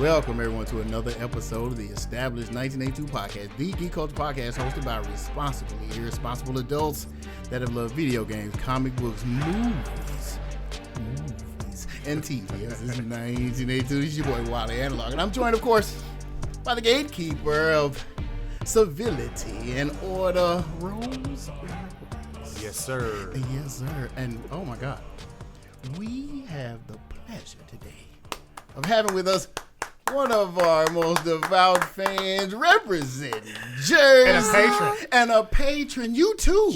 welcome everyone to another episode of the established 1982 podcast, the Geek Culture Podcast, hosted by responsibly irresponsible adults that have loved video games, comic books, movies, and TV. This is 1982. This is your boy Wally Analog, and I'm joined, of course, by the gatekeeper of civility and order, Rowls. Yes, sir. Yes, sir. And oh my God, we have the pleasure today of having with us one of our most devout fans, representing Jersey. And a patron. And a patron. You too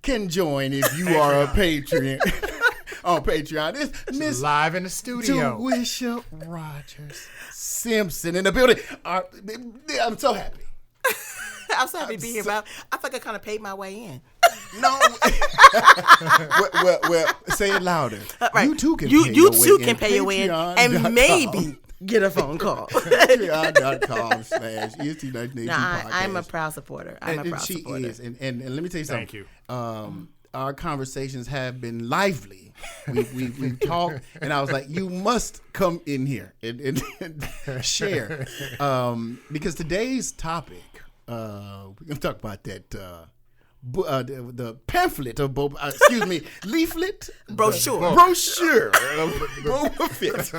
can join if you are a patron on Patreon. It's Miss live in the studio. Tuwisha Rogers-Simpson in the building. I'm so happy. I'm so happy to be here, but I think I kind of paid my way in. No. well, say it louder. Right. You too can pay your way in and maybe get a phone call. Patreon.com/EST1982 podcast. I'm a proud supporter. She is. And let me tell you something. Thank you. Our conversations have been lively. We've talked, and I was like, you must come in here and share. Because today's topic, we're going to talk about that, the pamphlet of leaflet? Brochure of Boba Fett.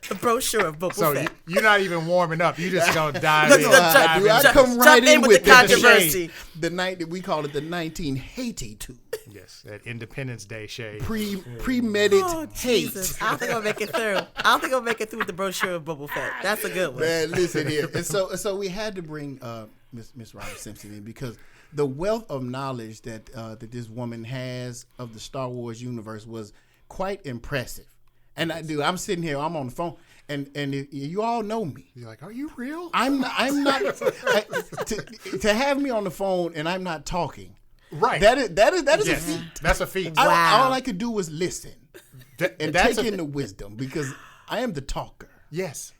The brochure of Book of Boba Fett. You're not even warming up. You just going to dive in. I come right in with the controversy. The night that we call it the 1982. Yes, that Independence Day shade. Premeditated hate. I don't think I'll make it through. I don't think I'll make it through with the brochure of Boba Fett. That's a good one. Man, listen here. And so we had to bring Miss Rogers-Simpson in because the wealth of knowledge that this woman has of the Star Wars universe was quite impressive. And I'm sitting here, I'm on the phone, and you all know me. You're like, are you real? I'm not to have me on the phone and I'm not talking. Right. That is a feat. That's a feat. Wow. All I could do was listen and take in the wisdom because I am the talker. Yes.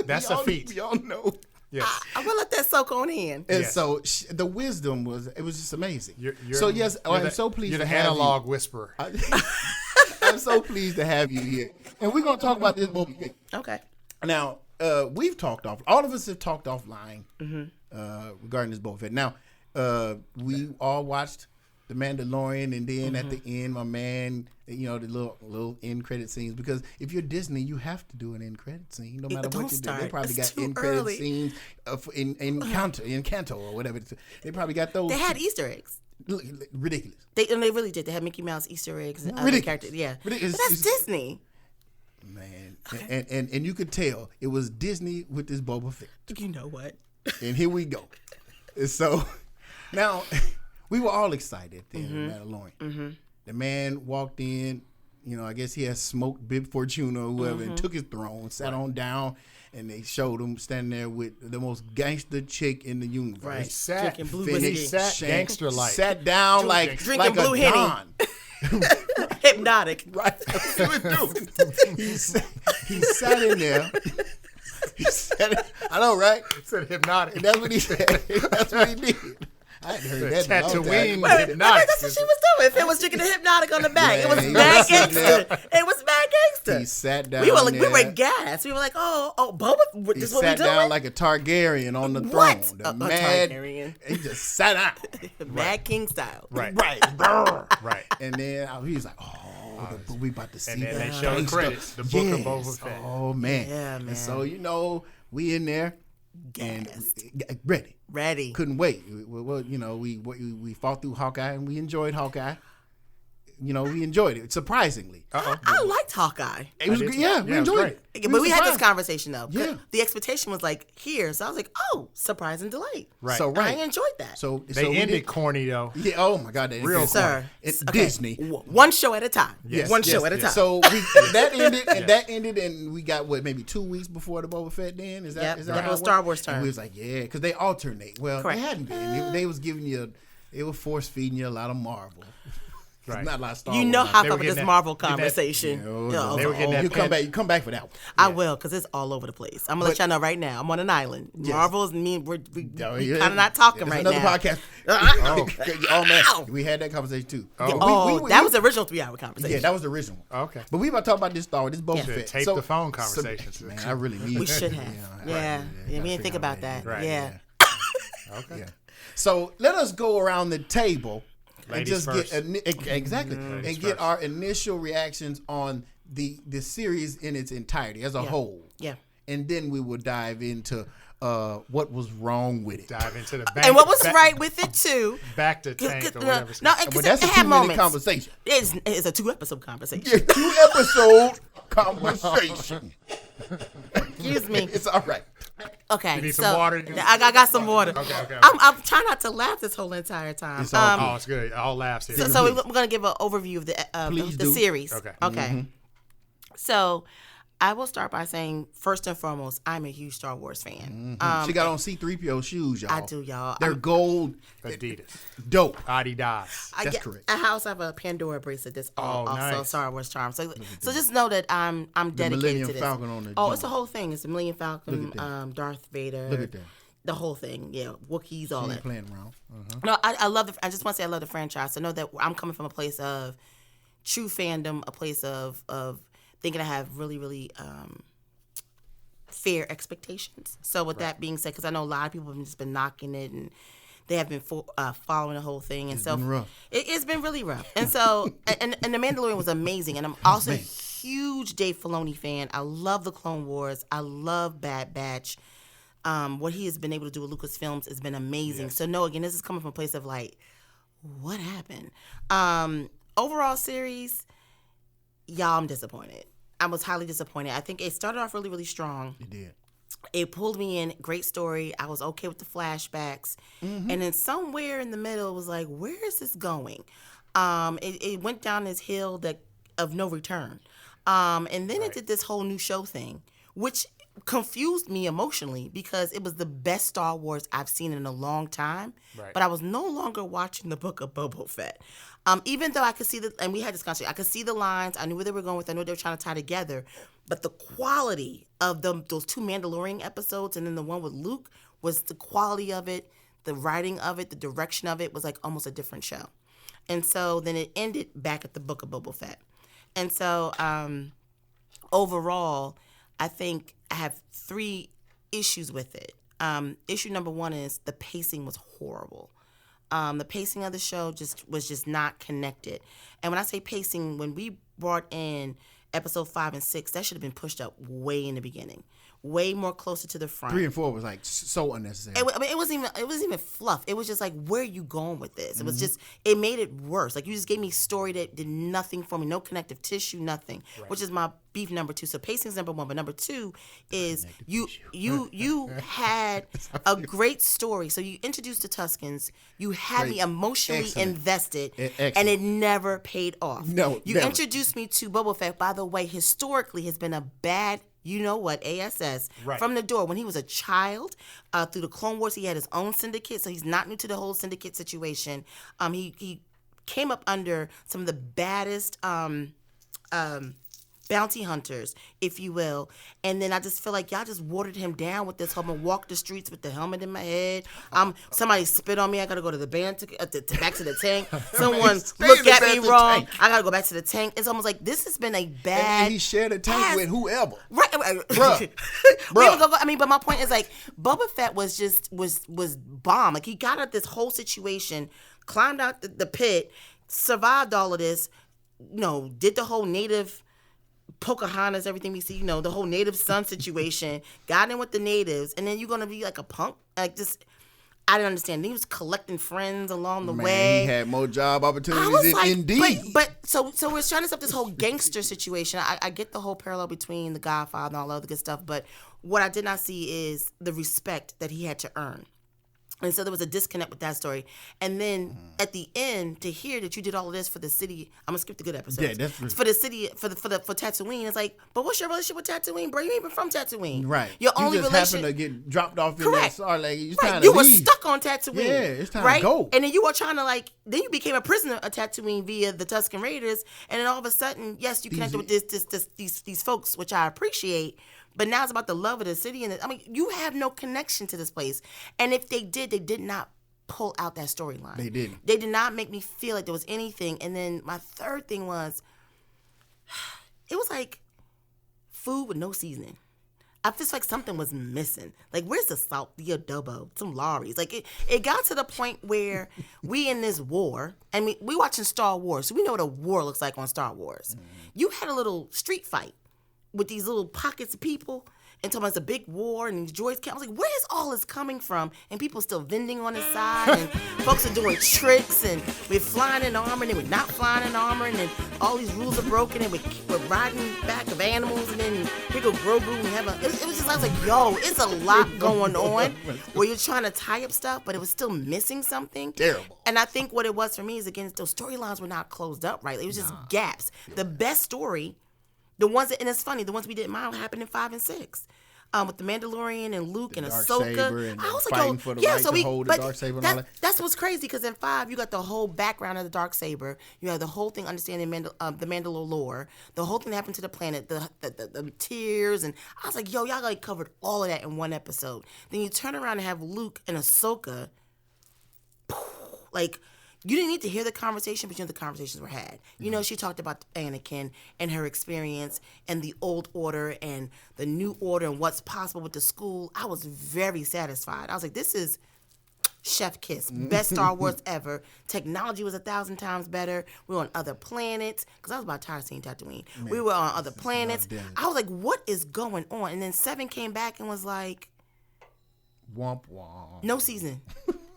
That's a feat. Y'all know. Yes. I will let that soak on in. And yes. so the wisdom was just amazing. I'm so pleased you're to the have analog you. whisperer. I'm so pleased to have you here. And we're going to talk about this movie. Okay. Now, we've talked all of us have talked offline regarding this Boba Fett. Now, we all watched The Mandalorian, and then at the end, my man, the little end credit scenes, because if you're Disney, you have to do an end credit scene, no matter what you do. They probably got end credit scenes in Canto or whatever. They probably got those. They had Easter eggs. Ridiculous. They really did. They had Mickey Mouse Easter eggs and other characters. Yeah, ridiculous. But that's Disney. Man, and you could tell it was Disney with this Boba Fett. You know what? And here we go. And so now we were all excited there in Mandalorian. Mm-hmm. The man walked in, I guess he had smoked Bib Fortuna or whoever and took his throne, sat on down, and they showed him standing there with the most gangster chick in the universe. Right. Drinking blue Fennec whiskey. Gangster-like. Sat down Drinking like blue a Don. Hypnotic. Right. That's what he was doing. He sat in there. He said, I know, right? He said hypnotic. And that's what he said. That's what he did. I hadn't heard that. Tatooine. That's what she was doing. If it was drinking the hypnotic on the back, it was mad gangster. It was mad gangster. He sat down. We were gassed. We were like, oh, Boba. He This what we sat doing? like a Targaryen on the What? throne. A Targaryen. He just sat down. Mad King style. Right. Right. And then he was like, we about to see and then that they showed gangster. Credits. The Book of Boba Fett. Oh man. Yeah, man. And so we in there. Gassed. And Ready. Couldn't wait. Well, we fought through Hawkeye and we enjoyed Hawkeye. We enjoyed it surprisingly. I liked Hawkeye. It was good. Yeah, we enjoyed it. But we had this conversation though. Yeah. The expectation was like here, so I was like, oh, surprise and delight. Right. So I enjoyed that. So they ended corny though. Yeah. Oh my God. Real sir. It's Okay. Disney. One show at a time. Yes, One show at a time. So that ended, and we got maybe 2 weeks before the Boba Fett. Then is that how was Star Wars turn? And we was like, yeah, because they alternate. Well, Correct. they hadn't been. They was giving you, they were force feeding you a lot of Marvel. Right. Not a lot of Star You Wars. know how They I were fuck with this getting Marvel that- conversation. They were getting that You come back for that one. I will, because it's all over the place. I'm going to let y'all know right now. I'm on an island. Yes. Marvel's me. We Oh, kind of not talking There's right another now. podcast. Oh man, we had that conversation too. That was the original 3-hour conversation. Yeah, that was the original. Okay. But we about to talk about this Star Wars, this Boba Fett. Tape the phone conversations. Man, I really need. We should have. Yeah, we didn't think about that. Right. Yeah. Okay. Yeah. So let us go around the table Ladies and just first. get and get our initial reactions on the series in its entirety as a whole. Yeah. And then we will dive into what was wrong with it. Dive into the back. And what was right with it too? Back to tank or whatever. No, But because that's it a had 2-minute moments. conversation. It's a 2-episode conversation. Yeah, 2-episode conversation. Excuse me. It's all right. Okay, You need some water? I got some water. Okay. I'm trying not to laugh this whole entire time. It's all It's good. All laughs here. So we're going to give an overview of the series. Okay. Mm-hmm. So I will start by saying, first and foremost, I'm a huge Star Wars fan. She got on C-3PO shoes, y'all. I do, y'all. They're gold. Adidas. Dope. Adidas. I That's get, correct. I also have a Pandora bracelet that's also nice. Star Wars charm. So just know that I'm dedicated Millennium to this. Falcon on the Oh, joint. it's the whole thing. It's the Millennium Falcon, Look at Darth Vader. Look at that. The whole thing, yeah. Wookiees, all She that. ain't playing around. No, I love I just want to say I love the franchise. So know that I'm coming from a place of true fandom, a place of thinking I have really, really fair expectations. So with that being said, because I know a lot of people have just been knocking it and they have been following the whole thing, and It's been rough. It's been really rough. And so and the Mandalorian was amazing, and I'm also a huge Dave Filoni fan. I love the Clone Wars. I love Bad Batch. What he has been able to do with Lucasfilms has been amazing. Yes. So no, again, this is coming from a place of like, what happened? Overall series, y'all, I'm disappointed. I was highly disappointed. I think it started off really, really strong. It did. It pulled me in. Great story. I was okay with the flashbacks. Mm-hmm. And then somewhere in the middle, it was like, where is this going? It went down this hill of no return. And then it did this whole new show thing, which confused me emotionally because it was the best Star Wars I've seen in a long time. Right. But I was no longer watching the Book of Boba Fett. Even though I could see and we had this conversation, I could see the lines, I knew where they were going with, I knew what they were trying to tie together, but the quality of those 2 Mandalorian episodes and then the one with Luke was the quality of it, the writing of it, the direction of it was like almost a different show. And so then it ended back at the Book of Boba Fett. And so overall, I think I have 3 issues with it. Issue number 1 is the pacing was horrible. The pacing of the show was just not connected. And when I say pacing, when we brought in episode 5 and 6, that should have been pushed up way in the beginning, way more closer to the front. 3 and 4 was like so unnecessary. It wasn't even fluff. It was just like, where are you going with this? It was just, it made it worse. Like, you just gave me a story that did nothing for me, no connective tissue, nothing, which is my beef number 2. So pacing is number 1, but number 2 is you had a great story. So you introduced the Tuskens, you had me emotionally invested, and it never paid off. No, you never. introduced me to Boba Fett, by the way, historically has been a bad, you know what, ASS, from the door. When he was a child, through the Clone Wars, he had his own syndicate, so he's not new to the whole syndicate situation. He came up under some of the baddest bounty hunters, if you will. And then I just feel like y'all just watered him down with this whole, I'm gonna walk the streets with the helmet in my head. Somebody spit on me, I gotta go to the band back to the tank. Someone look at me wrong, I gotta go back to the tank. It's almost like this has been a bad. And he shared a tank with whoever. Right, Bruh. But my point is like Boba Fett was bomb. Like, he got out this whole situation, climbed out the pit, survived all of this, did the whole native Pocahontas, everything we see, the whole native son situation, got in with the natives, and then you're gonna be like a punk, like just. I didn't understand. He was collecting friends along the way. He had more job opportunities I was like, indeed. But so we're trying to set up this whole gangster situation. I get the whole parallel between The Godfather and all the other good stuff, but what I did not see is the respect that he had to earn. And so there was a disconnect with that story. And then at the end, to hear that you did all of this for the city, I'm gonna skip the good episodes. Yeah, that's for the city, for Tatooine. It's like, but what's your relationship with Tatooine, bro? You ain't even from Tatooine, right? Your only just relationship happened to get dropped off in Correct. that Sarlacc. It's right. time You to were leave. stuck on Tatooine. Yeah, it's time right? to go. And then you were trying to then you became a prisoner of Tatooine via the Tusken Raiders, and then all of a sudden, yes, you connected with these folks, which I appreciate. But now it's about the love of the city, and you have no connection to this place. And if they did not pull out that storyline. They didn't. They did not make me feel like there was anything. And then my third thing was, it was like food with no seasoning. I feel like something was missing. Like, where's the salt, the adobo, some Lawry's? Like, it got to the point where we in this war, and we watching Star Wars, so we know what a war looks like on Star Wars. You had a little street fight with these little pockets of people, and talking about it's a big war, and these droids came. I was like, where is all this coming from? And people still vending on the side, and folks are doing tricks, and we're flying in armor, and then we're not flying in armor, and then all these rules are broken, and we're riding back of animals, and then here go Grogu, and it was just, I was like, yo, it's a lot going on, where you're trying to tie up stuff, but it was still missing something. Terrible. And I think what it was for me is, again, those storylines were not closed up right. It was just gaps. The best story, the ones that, and it's funny, the ones we didn't mind happened in 5 and 6. With the Mandalorian and Luke and Ahsoka. I was like, for the right to hold the Darksaber and all that. That's what's crazy, because in 5, you got the whole background of the Darksaber. You have the whole thing understanding the Mandalore lore, the whole thing that happened to the planet, the tears, and I was like, yo, y'all like covered all of that in one episode. Then you turn around and have Luke and Ahsoka, like, you didn't need to hear the conversation, but you know the conversations were had. You know, she talked about Anakin and her experience and the old order and the new order and what's possible with the school. I was very satisfied. I was like, this is chef kiss. Best Star Wars ever. Technology was 1,000 times better. We were on other planets, because I was about tired of seeing Tatooine. We were on other planets. I was like, what is going on? And then 7 came back and was like, womp womp. no seasoning.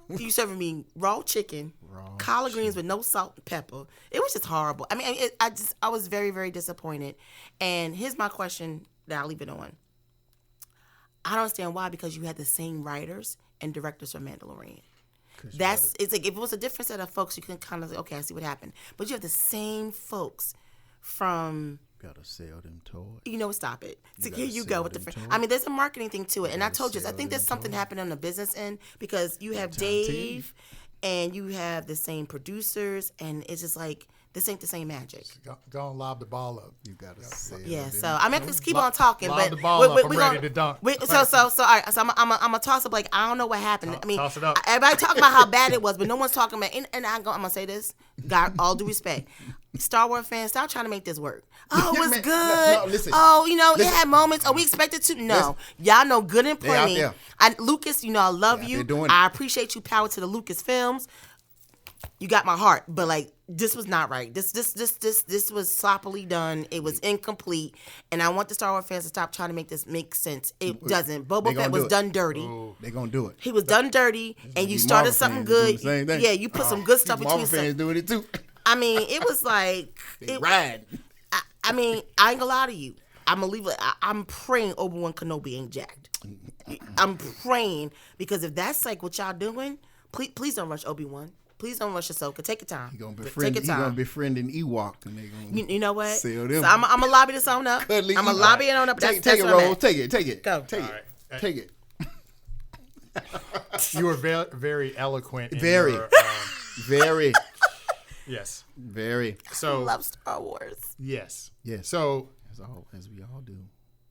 You serving me raw chicken, collard greens with no salt and pepper. It was just horrible. I mean, I was very, very disappointed. And here's my question that I'll leave it on. I don't understand why, because you had the same writers and directors for Mandalorian. It's like, if it was a different set of folks, you can kind of say, okay, I see what happened. But you have the same folks from... Gotta sell them toys. You know, stop it. So here you go with the. I mean, there's a marketing thing to it, and I told you, I think there's something happening on the business end, because you have Dave, and you have the same producers, and it's just like, this ain't the same magic. Go and lob the ball up. You gotta sell them. Yeah, so I'm gonna just keep on talking, lob but the ball up. I'm ready to dunk. So all right. So I'm gonna toss up, like, I don't know what happened. I mean, toss it up. Everybody talking about how bad it was, but no one's talking about. And I'm gonna say this, God, all due respect, Star Wars fans, stop trying to make this work. Oh, it was good. No, listen. Oh, you know, it had moments. Oh, we expected to. No, y'all know good and plenty. Lucas, you know, I love you. I appreciate you. Power to the Lucas films. You got my heart, but like, this was not right. This was sloppily done. It was incomplete, and I want the Star Wars fans to stop trying to make this make sense. It doesn't. Boba Fett was done dirty. They're gonna do it. He was done dirty, and you started something good. Yeah, you put some good stuff between. Marvel fans doing it too. I mean, it was like ride. I mean, I ain't gonna lie to you. I'm gonna leave it. I'm praying Obi-Wan Kenobi ain't jacked. I'm praying, because if that's like what y'all doing, please don't rush Obi-Wan. Please don't rush Ahsoka. Take your time. He gonna befriend an Ewok, and they gonna you know what? Sell them. So I'm gonna lobby this on up. I'm gonna lobby it on up. Take it, Rose. Take it. Go. Take it. Right. Take it. You were very eloquent. Very. Very. Yes. Very. So I love Star Wars. Yes. Yes. So as we all do.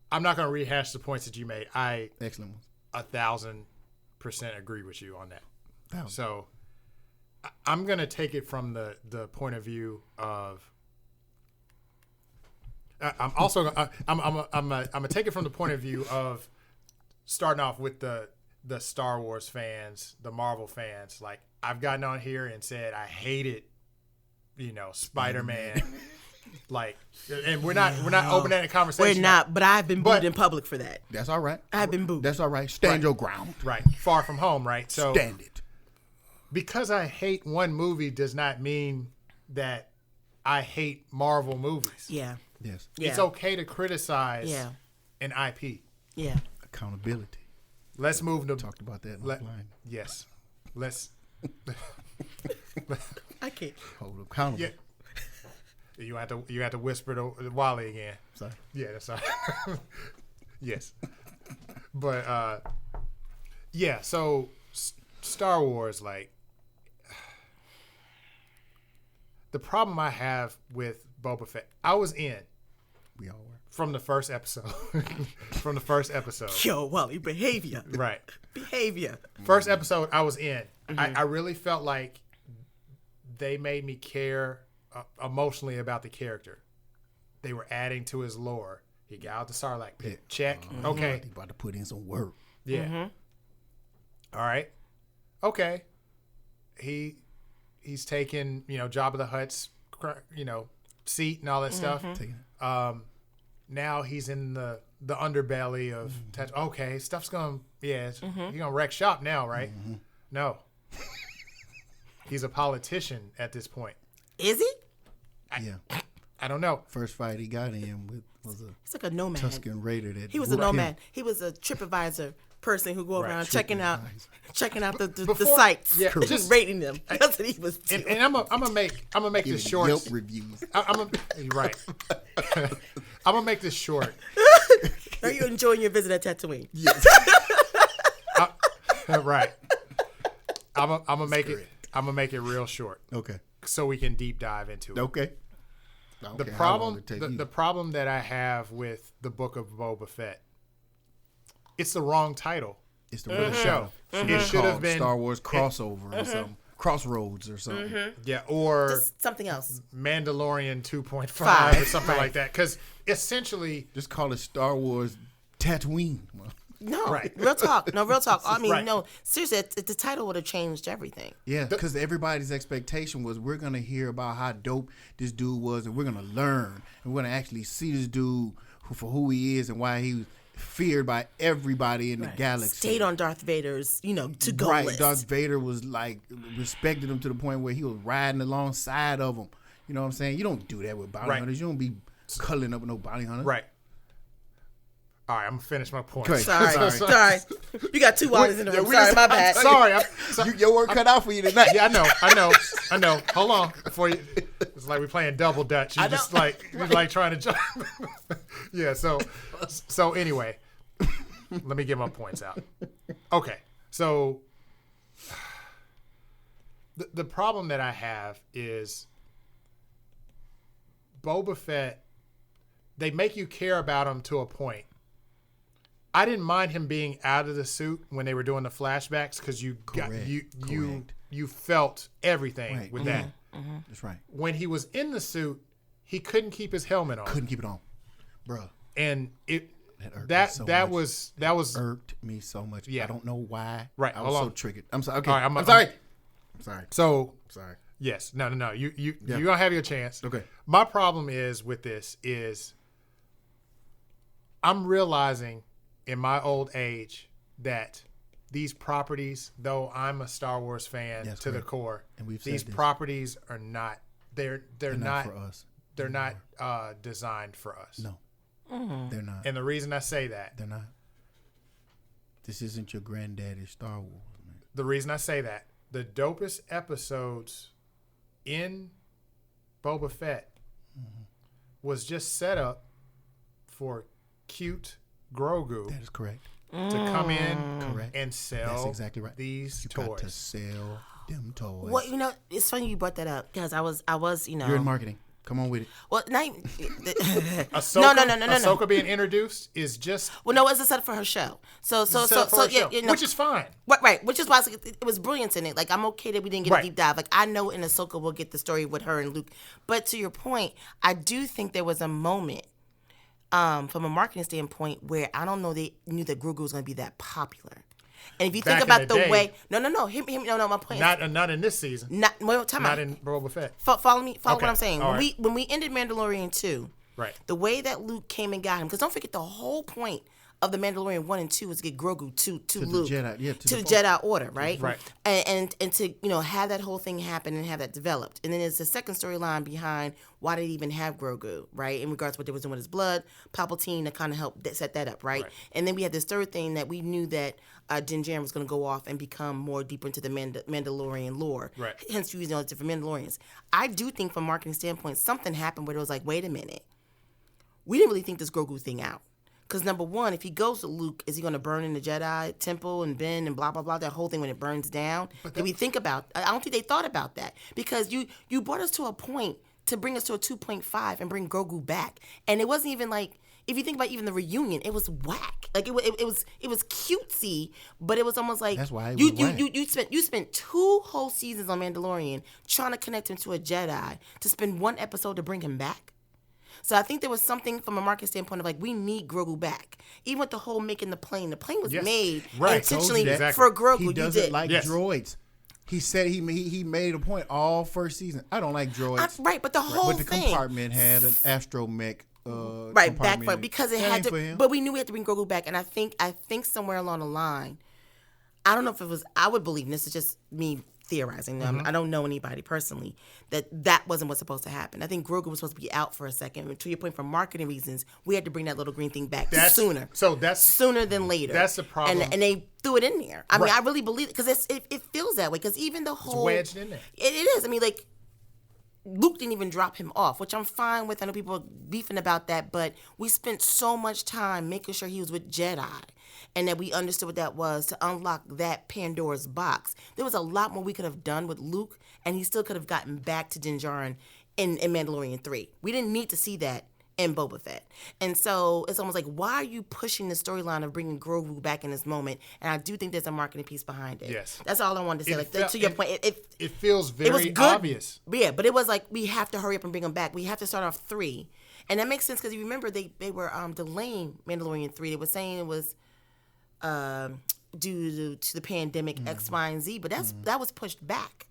I'm not gonna rehash the points that you made. Excellent ones. 1,000% agree with you on that. 1,000. So I'm gonna take it from the point of view of. I'm gonna take it from the point of view of starting off with the Star Wars fans, the Marvel fans. Like, I've gotten on here and said I hated, Spider-Man. Like, and we're not opening that conversation. We're not, but I've been booed in public for that. That's all right. I've been booed. That's all right. Stand your ground. Right. Far from home, right? So stand it. Because I hate one movie does not mean that I hate Marvel movies. Yeah. Yes. It's okay to criticize an IP. Yeah. Accountability. Let's move to talked about that offline. Yes. Let's I can't hold them accountable. Yeah. You have to whisper to Wally again. Sorry. Yeah, that's all right. Yes. But so Star Wars, like, the problem I have with Boba Fett, I was in. We all were. From the first episode. From the first episode. Yo, Wally, behavior. Right. Behavior. First episode, I was in. I really felt like they made me care emotionally about the character. They were adding to his lore. He got out the Sarlacc pit. Check. Okay. He about to put in some work. Yeah. All right. Okay. He's taken, Jabba the Hutt's, seat and all that stuff. Now he's in the underbelly of okay, stuff's going you're gonna wreck shop now, right? No. He's a politician at this point. Is he? I don't know. First fight he got in with was a He's like a nomad. Tusken Raider. He was a nomad. He was a TripAdvisor person who go around checking out the sites, just rating them. That's what he was doing. And I'm gonna make this short. Yelp reviews. Right. I'm gonna make this short. Are you enjoying your visit at Tatooine? Yes. Right. I'm gonna make it. I'm gonna make it real short. Okay. So we can deep dive into it. Okay. The problem that I have with the Book of Boba Fett, it's the wrong title. It's the wrong show. It should have been Star Wars crossover or something. Crossroads or something. Yeah, or Just something else. Mandalorian 2.5 or something like that. Because essentially, just call it Star Wars Tatooine. No, Right. real talk. No, real talk. I mean, Right. no, seriously, the title would have changed everything. Yeah, because everybody's expectation was we're going to hear about how dope this dude was and we're going to learn. And we're going to actually see this dude for who he is and why he was feared by everybody in the galaxy. Stayed on Darth Vader's, to-go Right, list. Darth Vader was respected him to the point where he was riding alongside of him. You know what I'm saying? You don't do that with bounty hunters. You don't be cuddling up with no bounty hunter. right. All right, I'm gonna finish my point. Okay. Sorry. You got two Wallies in the room. Sorry, my bad. Sorry. Your work cut out for you tonight. Yeah, I know. Hold on. Before you, it's like we're playing double dutch. You're just you're trying to jump. Yeah. So anyway, let me get my points out. Okay. So the problem that I have is Boba Fett. They make you care about him to a point. I didn't mind him being out of the suit when they were doing the flashbacks because you felt everything with that. That's right. When he was in the suit, he couldn't keep his helmet on. Couldn't keep it on, bro. And that was irked me so much. Yeah. I don't know why. Right. I was so triggered. I'm sorry. Okay. All right, I'm sorry. Sorry. So Sorry. yes, no. You're gonna have your chance. Okay. My problem is with this is I'm realizing in my old age that these properties, though I'm a Star Wars fan to the core, and these properties are not they're not for us. They're not designed for us. No. They're not. And the reason I say that, They're not. This isn't your granddaddy's Star Wars, man. the reason I say that, the dopest episodes in Boba Fett was just set up for cute Grogu That is correct. to come in Correct. and sell That's exactly right. these You toys. got to sell them toys. Well, it's funny you brought that up because I was, You're in marketing. Come on with it. Well, not even, Ahsoka, no. Ahsoka being introduced is just Well, no, it's a setup for her show. So which is fine. Right, which is why it was brilliant in it. Like, I'm okay that we didn't get a deep dive. Like, I know in Ahsoka we'll get the story with her and Luke. But to your point, I do think there was a moment from a marketing standpoint where I don't know they knew that Grogu was going to be that popular. And if you think about the way, no, my point is Not in this season. not In Boba Fett. Follow me. Follow Okay, what I'm saying. all When we ended Mandalorian 2, Right. the way that Luke came and got him, because don't forget the whole point of the Mandalorian 1 and 2 was to get Grogu to Luke, the Jedi, to the Jedi Order, right? Right. And to have that whole thing happen and have that developed. And then there's a second storyline behind why did he even have Grogu, right? In regards to what they was doing with his blood, Palpatine to kind of help set that up, right? And then we had this third thing that we knew that Din Djarin was going to go off and become more deeper into the Mandalorian lore. Right. Hence, using all the different Mandalorians. I do think, from a marketing standpoint, something happened where it was like, wait a minute, we didn't really think this Grogu thing out. Because number one, if he goes to Luke, is he going to burn in the Jedi temple and Ben and blah, blah, blah, that whole thing when it burns down? Did we think about, I don't think they thought about that. Because you brought us to a point to bring us to a 2.5 and bring Grogu back. And it wasn't even like, if you think about even the reunion, it was whack. Like it was cutesy, but it was almost like that's why it was whack. you spent 2 whole seasons on Mandalorian trying to connect him to a Jedi to spend 1 episode to bring him back. So I think there was something from a market standpoint of like, we need Grogu back. Even with the whole making the plane was made intentionally for Grogu. He doesn't like droids. He said he made a point all first season. I don't like droids. Right, but the whole thing. But the compartment had an astromech. Right, back for because it had to. But we knew we had to bring Grogu back, and I think somewhere along the line, I don't know if it was. I would believe, and this is just me theorizing. Mm-hmm. I don't know anybody personally that wasn't what's supposed to happen. I think Grogu was supposed to be out for a second. And to your point, for marketing reasons, we had to bring that little green thing back sooner. So that's sooner than later. That's the problem. And they threw it in there. I mean, I really believe it because it feels that way. Because even the whole it's wedged in there. It is. I mean, like, Luke didn't even drop him off, which I'm fine with. I know people are beefing about that, but we spent so much time making sure he was with Jedi and that we understood what that was to unlock that Pandora's box. There was a lot more we could have done with Luke, and he still could have gotten back to Din Djarin in Mandalorian 3. We didn't need to see that in Boba Fett. And so it's almost like, why are you pushing the storyline of bringing Grogu back in this moment? And I do think there's a marketing piece behind it. Yes. That's all I wanted to say. To your point, it feels very obvious. Yeah, but it was like, we have to hurry up and bring him back. We have to start off 3. And that makes sense because you remember they were delaying Mandalorian 3. They were saying it was due to the pandemic, X, Y, and Z, but that was pushed back.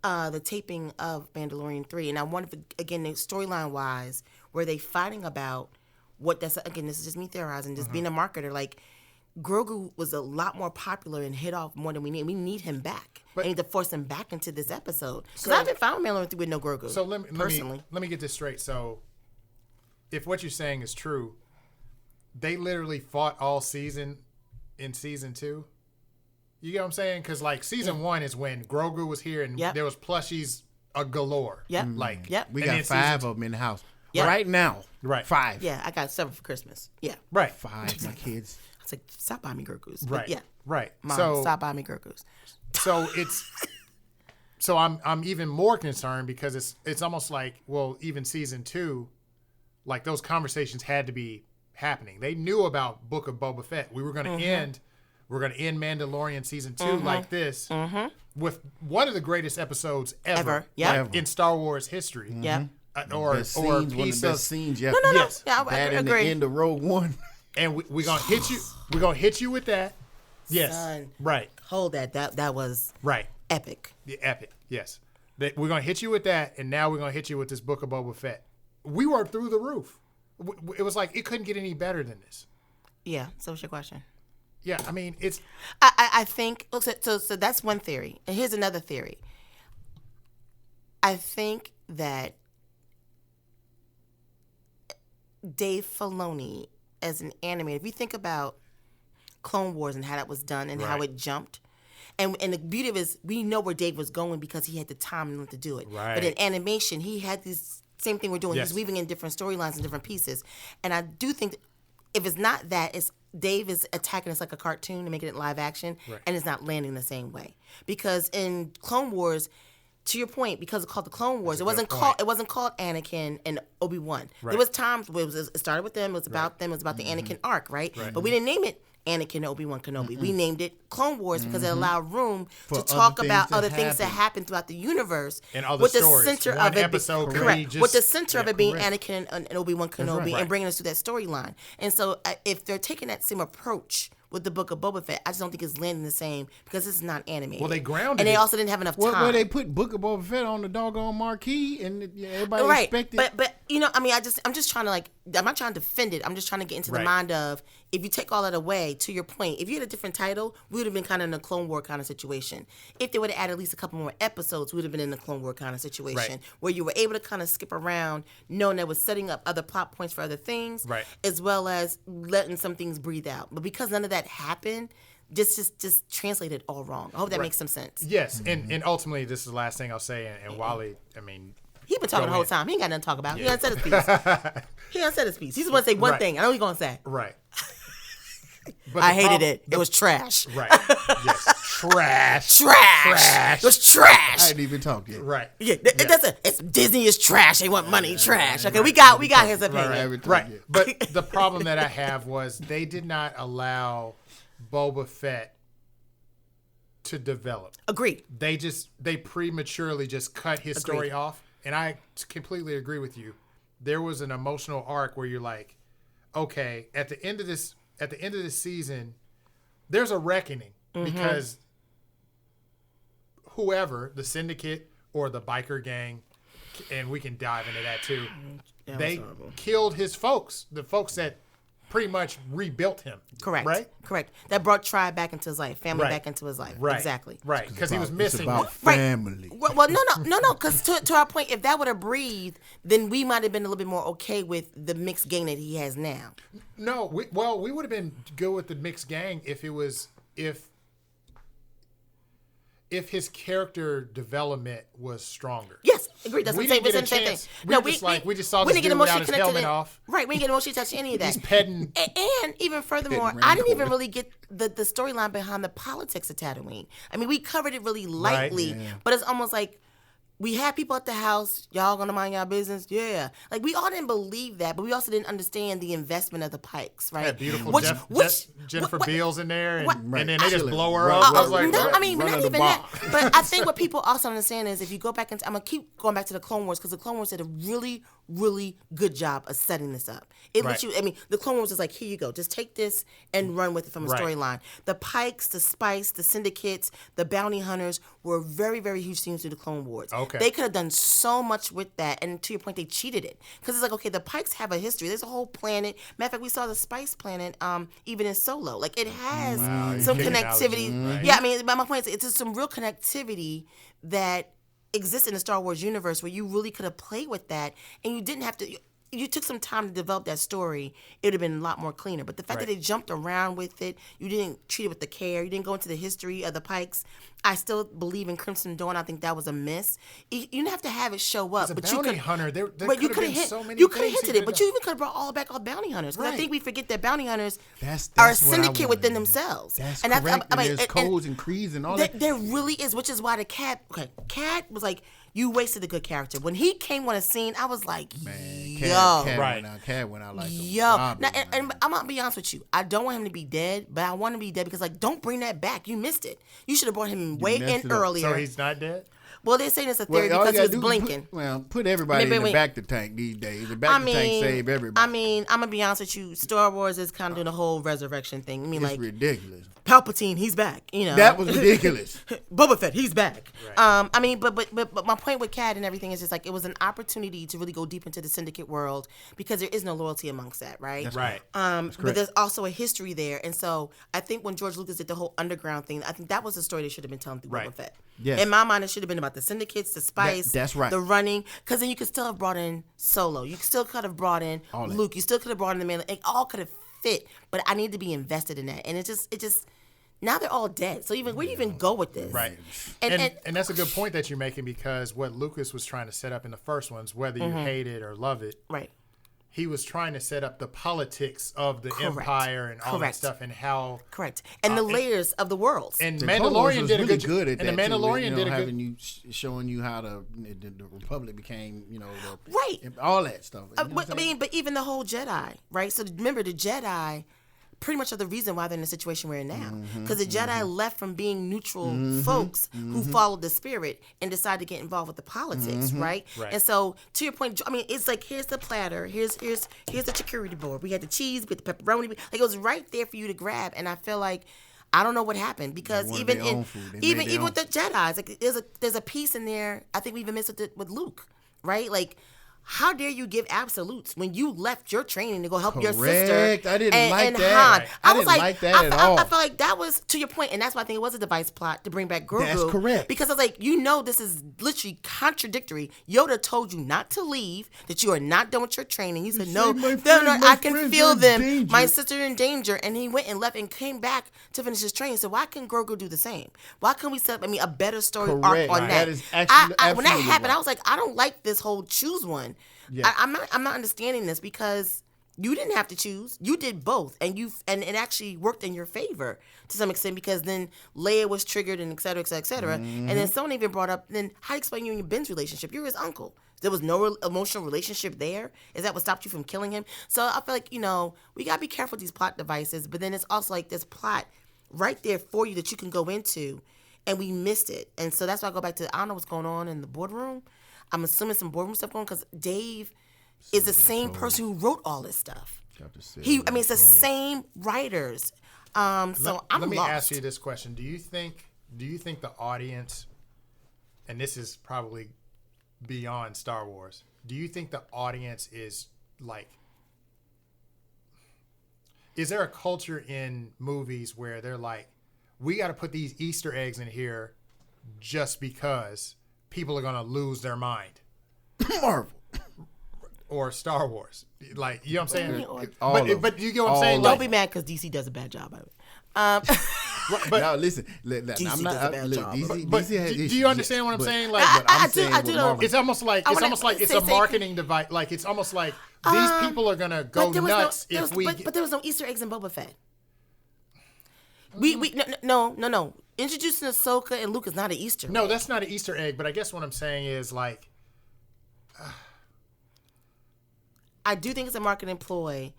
The taping of Mandalorian 3. And I wonder if, again, storyline wise, were they fighting about what that's, again, this is just me theorizing, just being a marketer, like, Grogu was a lot more popular and hit off more than we need. We need him back. I need to force him back into this episode. Because I haven't found Mandalorian 3 with no Grogu, so let me get this straight. So if what you're saying is true, they literally fought all season in season 2? You get what I'm saying? Because, like, season 1 is when Grogu was here and there was plushies galore. Yep. Like, we got 5 of them in the house. Yep. Right now. Right. 5. Yeah, I got 7 for Christmas. Yeah. Right. 5, my kids. I was like, stop buying me Grogu's. Right. Yeah. Right. Mom, stop buying me Grogu's. So so I'm even more concerned because it's almost like, well, even season 2, like, those conversations had to be happening. They knew about Book of Boba Fett. We were going to end Mandalorian season 2 like this with one of the greatest episodes ever. In Star Wars history. Yeah. Or one of the best scenes. Yeah. No. Yes. Yeah, I agree. The end of Rogue One. And we're gonna hit you. We're gonna hit you with that. Yes. Son, right. Hold that. That was right. Epic. Yeah, epic. Yes. We're gonna hit you with that, and now we're gonna hit you with this Book of Boba Fett. We were through the roof. It was like it couldn't get any better than this. Yeah. So what's your question? Yeah. I mean, it's. I think. So that's one theory. And here's another theory. I think that Dave Filoni as an animator, if you think about Clone Wars and how that was done and how it jumped, and the beauty of it is we know where Dave was going because he had the time to do it. Right. But in animation, he had this same thing we're doing. Yes. He's weaving in different storylines and different pieces. And I do think that if it's not that, it's Dave is attacking us like a cartoon and making it live action, and it's not landing the same way. Because in Clone Wars, to your point, because it's called the Clone Wars, it wasn't called Anakin and Obi-Wan. Right. There was times where it started with them, it was about them, it was about the Anakin arc, right? But we didn't name it Anakin and Obi-Wan Kenobi. We named it Clone Wars because it allowed room to talk about other things that happen throughout the universe. And other with stories. The center One of it episode correct. With the center of it being Anakin and Obi-Wan Kenobi and bringing us to that storyline. And so if they're taking that same approach with the Book of Boba Fett, I just don't think it's landing the same because it's not animated. Well, they grounded and they also didn't have enough time. Well, they put Book of Boba Fett on the doggone marquee, and everybody expected. But you know, I mean, I'm just trying to I'm not trying to defend it. I'm just trying to get into the mind of, if you take all that away, to your point, if you had a different title, we would have been kind of in a Clone War kind of situation. If they would have added at least a couple more episodes, we would have been in the Clone War kind of situation where you were able to kind of skip around, knowing that was setting up other plot points for other things, as well as letting some things breathe out. But because none of that happened, just translated all wrong. I hope that makes some sense. Yes, and ultimately, this is the last thing I'll say. And Wally, I mean, he been talking the whole time. He ain't got nothing to talk about. He hasn't said his piece. He hasn't said his piece. He just want to say one thing. I know what he's gonna say. Right. But I hated it. It was trash. Right. Yes. trash. It was trash. I didn't even talk yet. Right. Yeah, it's Disney is trash. They want money, trash. Okay, we got his opinion. Right. But the problem that I have was they did not allow Boba Fett to develop. Agreed. They prematurely just cut his story off, and I completely agree with you. There was an emotional arc where you're like, okay, at the end of this season, there's a reckoning because whoever, the syndicate or the biker gang, and we can dive into that too, they killed his folks, the folks that pretty much rebuilt him. Correct. Right? Correct. That brought tribe back into his life, family back into his life. Right. Exactly. Right. Because he was missing. It's about family. Well, no. Because to our point, if that would have breathed, then we might have been a little bit more okay with the mixed gang that he has now. No. We would have been good with the mixed gang if it was if his character development was stronger. Yes, agreed. That's what I'm saying. Didn't get a same chance. thing. We just saw this dude without his helmet off. Right, we didn't get emotionally attached to any of that. He's petting. And even furthermore, I didn't even really get the storyline behind the politics of Tatooine. I mean, we covered it really lightly, but it's almost like we had people at the house. Y'all gonna mind y'all business? Yeah. Like, we all didn't believe that, but we also didn't understand the investment of the Pikes, right? That beautiful Jennifer Beals in there, and then they just blow her up. Not even that. But I think what people also understand is if you go back into, I'm gonna keep going back to the Clone Wars because the Clone Wars did a really, really good job of setting this up. The Clone Wars is like, here you go, just take this and run with it from a storyline. The Pikes, the Spice, the Syndicates, the Bounty Hunters were very, very huge themes through the Clone Wars. Okay. They could have done so much with that, and to your point, they cheated it because it's like, okay, the Pikes have a history. There's a whole planet. Matter of fact, we saw the Spice planet, even in Solo. Like, it has some connectivity. Right. Yeah, I mean, my point is, it's just some real connectivity that exists in the Star Wars universe where you really could have played with that, and you didn't have to. You took some time to develop that story, it would have been a lot more cleaner. But the fact that they jumped around with it, you didn't treat it with the care, you didn't go into the history of the Pikes. I still believe in Crimson Dawn. I think that was a miss. You didn't have to have it show up. As a bounty hunter, there could have been so many things. You could have hinted it, but you even could have brought all bounty hunters. Because I think we forget that bounty hunters are a syndicate within themselves. That's correct. There's codes and creeds and all that. There really is, which is why the Cat was like, you wasted a good character. When he came on a scene, I was like, Cat went out like yo. Now, and I'm gonna be honest with you. I don't want him to be dead, but I want him to be dead because, like, don't bring that back. You missed it. You should have brought him way in earlier. So he's not dead? Well, they're saying it's a theory because he was blinking. Put everybody in the back to tank these days. The back to tank save everybody. I mean, I'm gonna be honest with you. Star Wars is kind of doing the whole resurrection thing. I mean, it's ridiculous. Palpatine, he's back. You know, that was ridiculous. Boba Fett, he's back. Right. I mean, but my point with Cad and everything is just like, it was an opportunity to really go deep into the syndicate world because there is no loyalty amongst that, right? That's right. But there's also a history there, and so I think when George Lucas did the whole underground thing, I think that was the story they should have been telling through Boba Fett. Yes. In my mind, it should have been about the syndicates, the Spice, that's right. the running, because then you could still have brought in Solo. You still could have brought in Luke. You still could have brought in the man. It all could have fit, but I need to be invested in that, and it just. Now they're all dead. So where do you even go with this? Right. And that's a good point that you're making, because what Lucas was trying to set up in the first ones, whether you hate it or love it, right, he was trying to set up the politics of the Empire and all that stuff, and how and the layers of the worlds. And Mandalorian did a really good at and that. The Mandalorian too, did a good having you showing you how the Republic became, right, all that stuff. But even the whole Jedi, right? So remember, the Jedi pretty much are the reason why they're in the situation we're in now. Because the Jedi left from being neutral folks who followed the spirit and decided to get involved with the politics, right? And so, to your point, I mean, it's like, here's the platter, here's the charcuterie board. We had the cheese, we had the pepperoni. Like, it was right there for you to grab. And I feel like, I don't know what happened, because even with the Jedis, like, there's a piece in there. I think we even missed it with Luke, right? Like, how dare you give absolutes when you left your training to go help your sister? I didn't like that. Han. Right. I didn't like that at all. I felt like that was, to your point, and that's why I think it was a device plot to bring back Grogu. That's correct. Because I was like, this is literally contradictory. Yoda told you not to leave, that you are not done with your training. You said, no, I can feel them. My sister in danger. And he went and left and came back to finish his training. So why can Grogu do the same? Why can't we set up, a better story arc on that? That is actually when that happened, right. I was like, I don't like this whole choose one. Yeah. I'm not understanding this, because You didn't have to choose. You did both, and it actually worked in your favor to some extent because then Leia was triggered and et cetera, et cetera, et cetera. And then someone even brought up, then how do you explain you and Ben's relationship? You're his uncle. There was no emotional relationship there. Is that what stopped you from killing him? So I feel like, we got to be careful with these plot devices, but then it's also like this plot right there for you that you can go into, and we missed it. And so that's why I go back to, I don't know what's going on in the boardroom. I'm assuming some boardroom stuff going on because Dave is the same person who wrote all this stuff. It's the same writers. Let me ask you this question: Do you think the audience, and this is probably beyond Star Wars, do you think the audience is like? Is there a culture in movies where they're like, we got to put these Easter eggs in here, just because people are gonna lose their mind? Marvel. Or Star Wars, like, you know what I'm saying? But you get what I'm saying? Don't be mad because DC does a bad job of it. But now listen, DC I'm not. DC has issues. Do you understand what I'm saying? Like, I do know. It's almost like it's a marketing device. Like, it's almost like these people are gonna go nuts if we. But there was no Easter eggs in Boba Fett. No. Introducing Ahsoka and Luke is not an Easter egg. No, that's not an Easter egg. But I guess what I'm saying is like. I do think it's a marketing ploy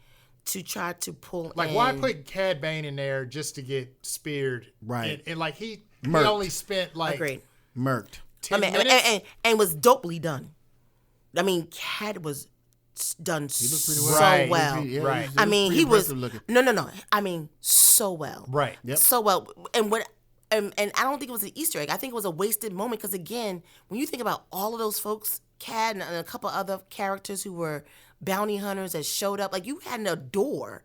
to try to pull like, in. Why put Cad Bane in there just to get speared? Right. And like, he only spent like. Agreed. Murked. 10 minutes. And was dopely done. I mean, Cad was done so right. well. Right. I mean, he was. Looking. No. I mean, so well. Right. Yep. So well. And I don't think it was an Easter egg. I think it was a wasted moment because, again, when you think about all of those folks, Cad and a couple other characters who were bounty hunters that showed up, like, you had a door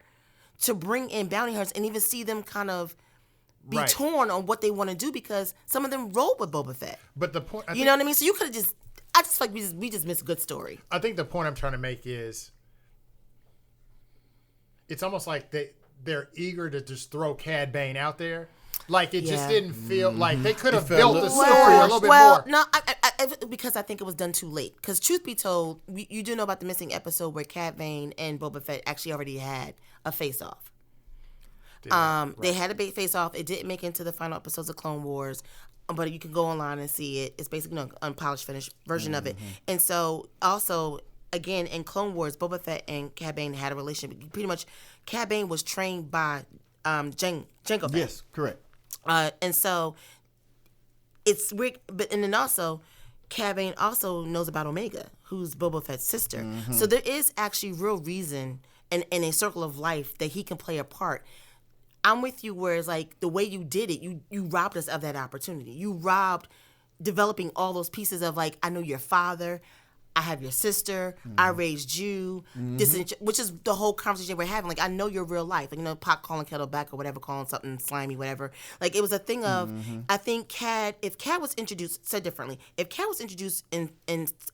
to bring in bounty hunters and even see them kind of be torn on what they want to do because some of them rolled with Boba Fett. But the point, you know what I mean? So you could have I just feel like we just missed a good story. I think the point I'm trying to make is it's almost like they're eager to just throw Cad Bane out there. Like, it just didn't feel like they could have built the story a little bit more. No, because I think it was done too late. Because truth be told, you do know about the missing episode where Cad Bane and Boba Fett actually already had a face-off. They had a face-off. It didn't make it into the final episodes of Clone Wars, but you can go online and see it. It's basically an unpolished, finished version of it. And so, also, again, in Clone Wars, Boba Fett and Cad Bane had a relationship. Pretty much, Cad Bane was trained by Jango Fett. Yes, correct. And so it's weird, and then also Cad Bane also knows about Omega, who's Boba Fett's sister. So there is actually real reason in a circle of life that he can play a part. I'm with you, whereas like the way you did it, you robbed us of that opportunity. You robbed developing all those pieces of like, I know your father, I have your sister, I raised you, this is, which is the whole conversation we're having. Like, I know your real life. Like, pot calling kettle back or whatever, calling something slimy, whatever. Like, it was a thing of, I think if Cad was introduced, said differently, if Cad was introduced in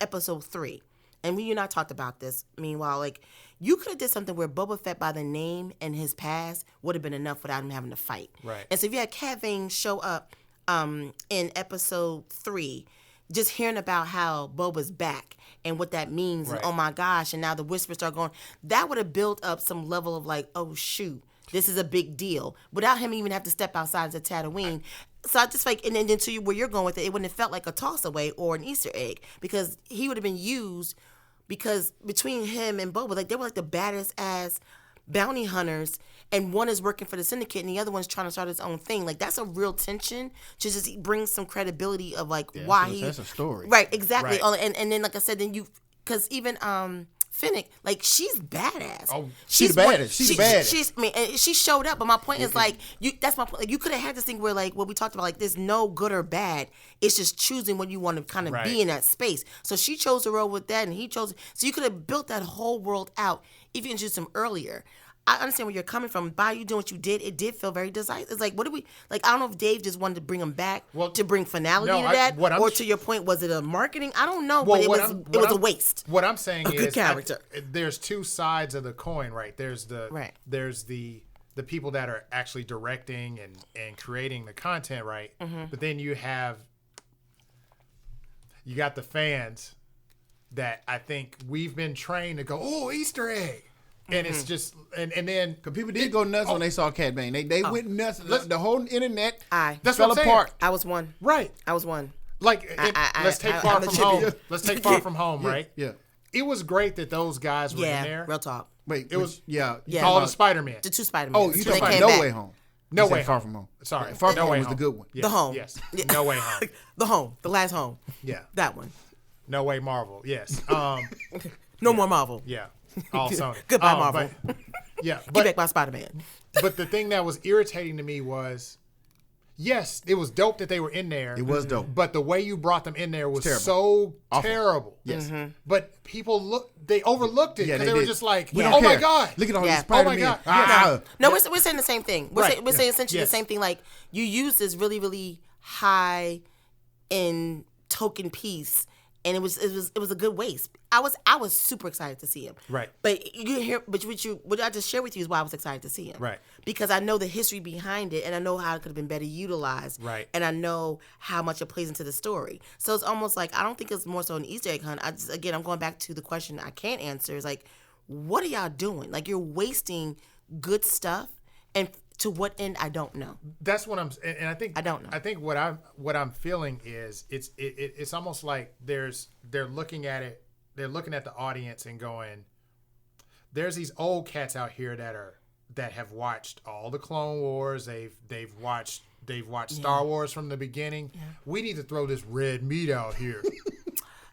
episode 3, and you and I talked about this, meanwhile, like, you could have did something where Boba Fett by the name and his past would have been enough without him having to fight. Right. And so if you had Cad Bane show up in episode 3, just hearing about how Boba's back and what that means, and oh my gosh, and now the whispers start going, that would have built up some level of like, oh shoot, this is a big deal, without him even have to step outside of Tatooine. So I just like, and then to you where you're going with it, it wouldn't have felt like a toss away or an Easter egg because he would have been used because between him and Boba, like they were like the baddest ass bounty hunters, and one is working for the syndicate and the other one's trying to start his own thing. Like, that's a real tension to just bring some credibility of like why that's a story. Right, exactly. Right. And then like I said, then you, because even Fennec, like, she's badass. Oh, she's the baddest. She's the baddest. I mean, and she showed up, but my point is like, that's my point. Like, you could have had this thing where like what we talked about, like there's no good or bad. It's just choosing when you want to kind of be in that space. So she chose to roll with that, and he chose. So you could have built that whole world out if you introduced him earlier. I understand where you're coming from. By you doing what you did, it did feel very decisive. It's like, what do we, like, I don't know if Dave just wanted to bring him back to bring finality to that, or to your point, was it a marketing? I don't know, but it was a waste. What I'm saying is, good character. There's two sides of the coin, right? There's the people that are actually directing and creating the content, right? But then you got the fans that I think we've been trained to go, oh, Easter egg. And it's just and then Because people did go nuts when they saw Cat Bane. They went nuts. The whole internet That's fell what I'm saying. apart. I was one. Right. I was one. Like let's take Far From Home. Let's take Far From Home, right? Yeah. It was great that those guys were in there. Real talk. Wait, It was Yeah. all the Spider-Man. The 2 Spider-Man. Oh, you talking about No Way Home? No You said Way Far Home. From Home. Sorry, Far From No Home Way was Home. the good one. Yes, The Home. Yes. Yeah. No Way Home. The Home. The last Home. Yeah. That one. No Way Marvel. Yes. No more Marvel. Yeah. All Sony. Goodbye, Marvel. Get back my Spider-Man. But the thing that was irritating to me was, yes, it was dope that they were in there. It was dope. But the way you brought them in there was Terrible. so Awful. terrible. Yes. But people they overlooked it Yeah, because they they were did. just like, We oh don't my care. God. Look at all Yeah. these Spider-Man. Oh my God. Ah. No, we're saying the same thing. We're Right. saying essentially Yes. the same thing. Like, you use this really, really high in token piece, and it was a good waste. I was super excited to see him. Right. But what I just shared with you is why I was excited to see him. Right. Because I know the history behind it, and I know how it could have been better utilized. Right. And I know how much it plays into the story. So it's almost like, I don't think it's more so an Easter egg hunt. I'm going back to the question I can't answer. Is like, what are y'all doing? Like, you're wasting good stuff, and to what end, I don't know. That's what and I think I don't know. I think what I'm feeling is it's almost like they're looking at it. They're looking at the audience and going, there's these old cats out here that have watched all the Clone Wars. They've watched Star Wars from the beginning. Yeah. We need to throw this red meat out here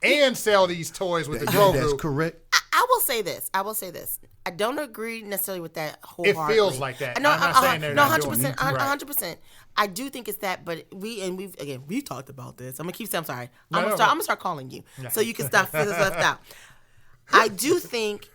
and sell these toys with the Grogu. That's correct. I will say this. I don't agree necessarily with that wholeheartedly. It feels like that. No, I'm not saying they're not 100%, doing it. 100%. I do think it's that, but we've talked about this. I'm sorry. No, I'm gonna start calling you so you can stop feeling left out. I do think,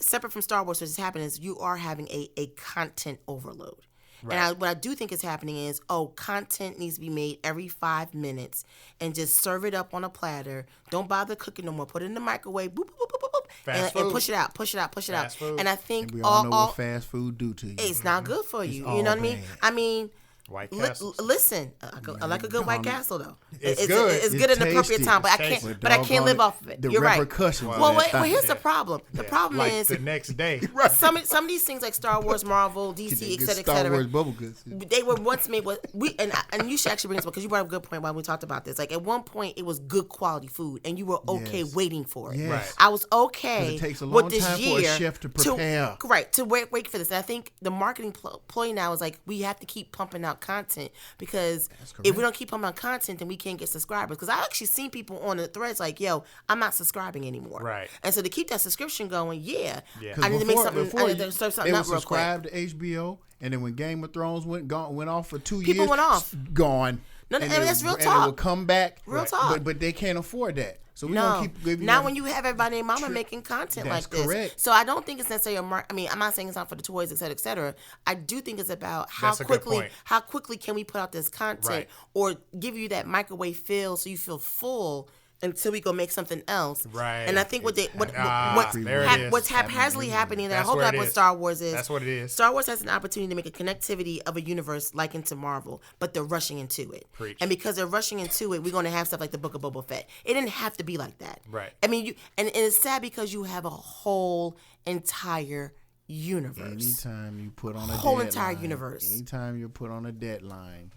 separate from Star Wars, what's happening is you are having a content overload. Right. And what I do think is happening is, content needs to be made every 5 minutes and just serve it up on a platter. Don't bother cooking no more. Put it in the microwave, boop, boop, boop, boop, boop, and push it out. Fast food. And I think we all know what fast food do to you. It's not good for you. It's You know what I all mean? bad. I mean, White Castle. Listen, I like a good White Castle though. It's good. It's good at an appropriate tasty. time, but It's I can't live off of it. The You're right. repercussions. Well, here's the problem. The problem like is the next day. some of these things like Star Wars, Marvel, DC, etc., Star Wars etc. bubble goods. They were once made with and you should actually bring this up because you brought up a good point while we talked about this. Like, at one point, it was good quality food, and you were okay Yes. waiting for it. Yes. Right. I was okay. It takes a with long this time year for a chef to prepare. to wait for this. And I think the marketing ploy now is like, we have to keep pumping out content, because if we don't keep pumping out content, then we can't get subscribers. Because I actually seen people on the threads like, yo, I'm not subscribing anymore. Right. And so to keep that subscription going, I 'Cause need to make something. before I need to serve something they up would real quick. subscribe to HBO, and then when Game of Thrones went off for 2 years, People went off. Gone. No, and that's real And talk. they will come back. Real talk. But they can't afford that. So we No, gonna keep. not when you have everybody and mama making content That's like this. correct. So I don't think it's necessarily I mean, I'm not saying it's not for the toys, et cetera, et cetera. I do think it's about That's a good point. how quickly can we put out this content, Right. or give you that microwave feel so you feel full until we go make something else. Right. And I think what's there it is. what's haphazardly happening, and I That's hope where that's it what is. Star Wars is. That's what it is. Star Wars has an opportunity to make a connectivity of a universe like into Marvel, but they're rushing into it. Preach. And because they're rushing into it, we're going to have stuff like the Book of Boba Fett. It didn't have to be like that. Right. I mean, and it's sad because you have a whole entire universe. Anytime you put on a Whole deadline, entire universe. Anytime you put on a deadline,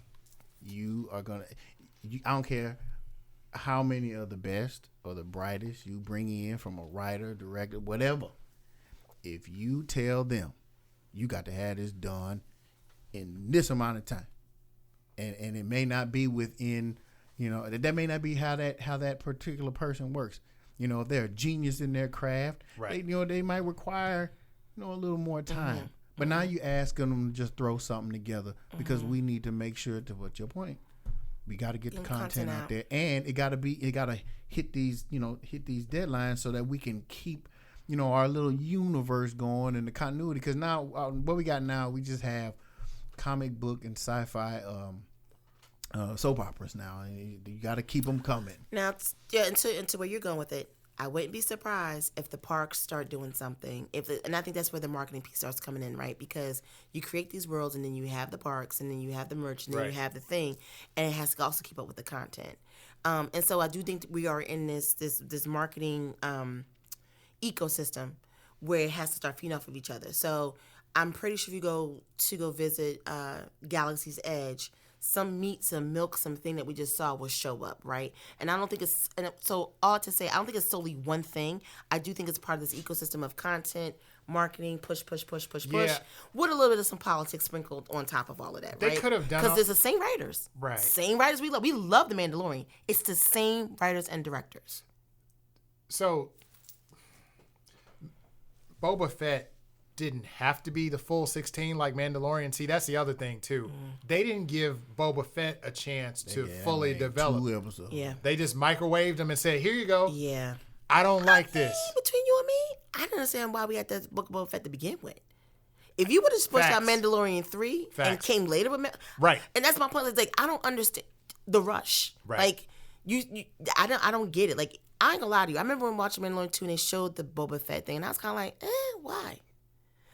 you are gonna. I don't care how many of the best or the brightest you bring in from a writer, director, whatever. If you tell them you got to have this done in this amount of time, and it may not be within, that may not be how that particular person works. If they're a genius in their craft, right. they might require a little more time. Mm-hmm. But now you asking them to just throw something together because we need to make sure, to what your point, we got to get the content out there, and it got to hit these deadlines so that we can keep our little universe going and the continuity. Because now what we got now, we just have comic book and sci-fi soap operas now, and you got to keep them coming. Now, into where you're going with it, I wouldn't be surprised if the parks start doing something. And I think that's where the marketing piece starts coming in, right? Because you create these worlds, and then you have the parks, and then you have the merch, and then you have the thing, and it has to also keep up with the content. And so I do think we are in this marketing ecosystem where it has to start feeding off of each other. So I'm pretty sure if you go visit Galaxy's Edge, some meat, some milk, something that we just saw will show up, right? And I don't think it's, and so all to say, I don't think it's solely one thing. I do think it's part of this ecosystem of content, marketing, push, with a little bit of some politics sprinkled on top of all of that, right? They could have done, because it's the same writers, right? Same writers we love. We love The Mandalorian. It's the same writers and directors. So Boba Fett didn't have to be the full 16 like Mandalorian. See, that's the other thing too. They didn't give Boba Fett a chance to fully develop. 2 episodes. Yeah. They just microwaved him and said, "Here you go." Yeah. I don't like this. Between you and me, I don't understand why we had the Book of Boba Fett to begin with. If you would have pushed out Mandalorian 3 and came later with right, and that's my point. It's like I don't understand the rush. Right. Like I don't get it. Like I ain't gonna lie to you. I remember when watching Mandalorian 2 and they showed the Boba Fett thing, and I was kind of like, why?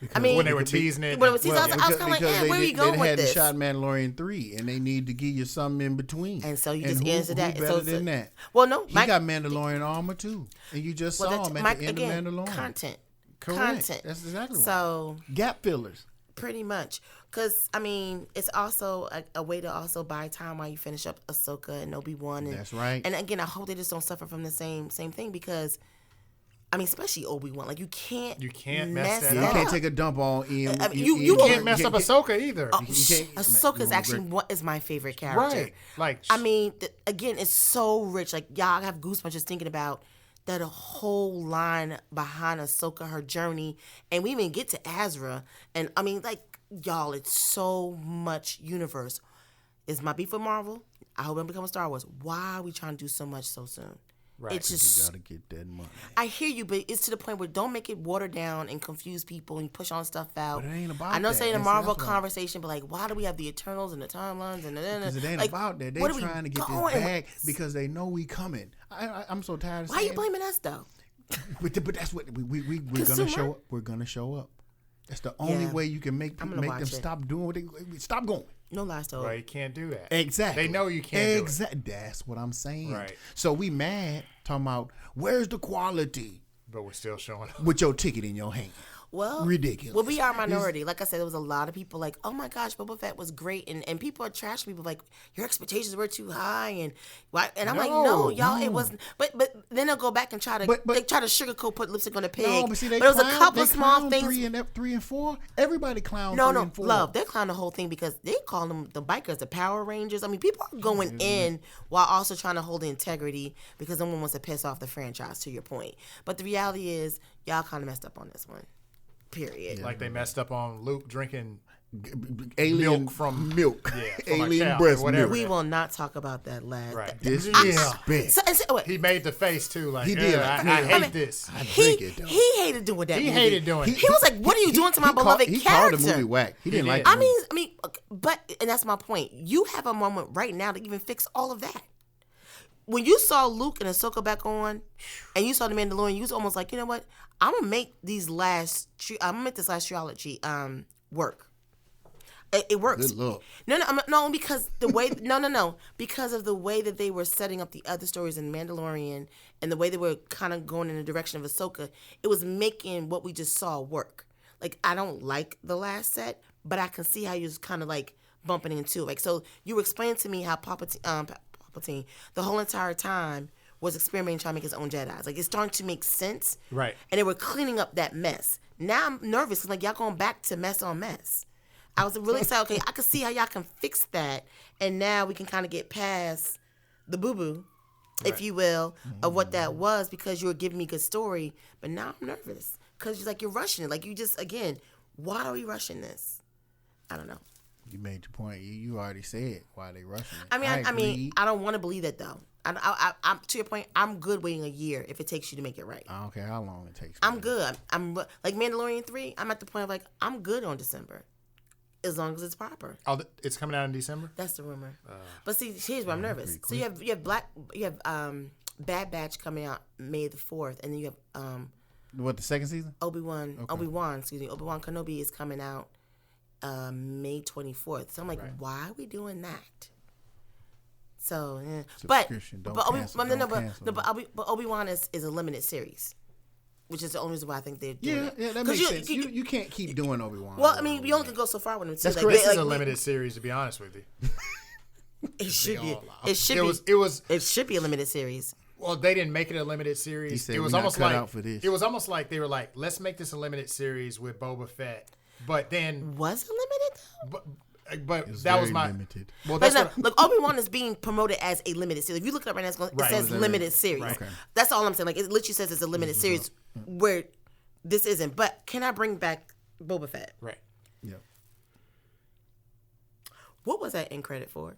Because when they were teasing it, I was kind of like, where are you going with this? They hadn't shot Mandalorian 3, and they need to give you something in between. And so you just answered that. Who better than that? Well, no, he got Mandalorian armor too, and you just saw him at the end of Mandalorian. Content. Correct. That's exactly so gap fillers. Pretty much, because I mean, it's also a way to also buy time while you finish up Ahsoka and Obi-Wan. That's right. And again, I hope they just don't suffer from the same thing because. I mean, especially Obi-Wan. Like, you can't mess that up. You can't take a dump on Ian. I mean, you can't mess up Ahsoka either. Ahsoka is actually what is my favorite character. Right. Like, I mean, again, it's so rich. Like, y'all have goosebumps just thinking about that whole line behind Ahsoka, her journey. And we even get to Azra. And, I mean, like, y'all, it's so much universe. It's my beef with Marvel. I hope it becomes Star Wars. Why are we trying to do so much so soon? Right. It's just, you gotta get that money. I hear you, but it's to the point where don't make it watered down and confuse people and push on stuff out. But it ain't about I know that. saying a Marvel conversation, but like, why do we have the Eternals and the timelines and because it ain't like, about that. They're trying to get this bag because they know we coming. I'm so tired of saying. Why are you blaming us though? But that's what we're gonna show up. We're gonna show up. That's the only way you can make them stop doing what they stop going. No lies told. Right, you can't do that. Exactly. They know you can't do it. That's what I'm saying. Right. So we mad talking about where's the quality? But we're still showing up. With your ticket in your hand. Well, ridiculous. Well, we are a minority. Like I said, there was a lot of people like, oh my gosh, Boba Fett was great, and people are trashing people like your expectations were too high, and I'm like, no, y'all, it wasn't. But then they'll go back and try to they try to sugarcoat, put lipstick on a pig. No, but see, it was a couple of small things. 3 and 4, everybody clowned. No, 3 and 4. love, they're clowning the whole thing because they call them the bikers, the Power Rangers. I mean, people are going in while also trying to hold the integrity because no one wants to piss off the franchise. To your point, but the reality is, y'all kind of messed up on this one. Period. Like they messed up on Luke drinking alien milk from alien breast milk. We will not talk about that last. Right. Disrespect. He made the face too. Like he did. I hate this. I drink it though. He hated doing that. He hated doing it. He was like, "What are you doing to my beloved character?" He called the movie whack. He didn't like it. I mean, but and that's my point. You have a moment right now to even fix all of that. When you saw Luke and Ahsoka back on, and you saw the Mandalorian, you was almost like, you know what? I'm gonna make this last trilogy work. It works. Good luck. No, because the way because of the way that they were setting up the other stories in Mandalorian and the way they were kind of going in the direction of Ahsoka, it was making what we just saw work. Like I don't like the last set, but I can see how you're kind of like bumping into it. Like so, you were explaining to me how Palpatine the whole entire time was experimenting trying to make his own Jedis. Like it's starting to make sense. Right. And they were cleaning up that mess. Now I'm nervous because like y'all going back to mess on mess. I was really excited. Okay, I can see how y'all can fix that, and now we can kind of get past the boo-boo, if you will, of what that was because you were giving me a good story. But now I'm nervous because you're rushing it. Like you just again, why are we rushing this? I don't know. You made your point. You already said why they rushing it. I mean, I don't want to believe that though. I'm to your point. I'm good waiting a year if it takes you to make it right. I don't care how long it takes. I'm good. I'm like Mandalorian 3. I'm at the point of like I'm good on December, as long as it's proper. Oh, it's coming out in December. That's the rumor. But see, here's where I'm nervous. So you have Bad Batch coming out May the 4th, and then you have what, the second season? Obi-Wan Kenobi is coming out May 24th. So I'm like, why are we doing that? So, but Obi-Wan is a limited series. which is the only reason why I think they're doing it. Yeah, that makes sense. You can't keep doing Obi-Wan. Well, I mean, we only can go so far with him. Too. That's like, correct. This is like, a limited series, to be honest with you. It should be. It should be a limited series. Well, they didn't make it a limited series. He said, It was "We're not almost cut like out for this." it was almost like they were like, let's make this a limited series with Boba Fett. But then, Was it limited though? but It's that was very my limited. well. But That's no, look, Obi-Wan is being promoted as a limited series. If you look it up right now, it says limited series. Right. Okay. That's all I'm saying. Like, it literally says it's a limited series where this isn't. But can I bring back Boba Fett? right. Yeah. What was that end credit for?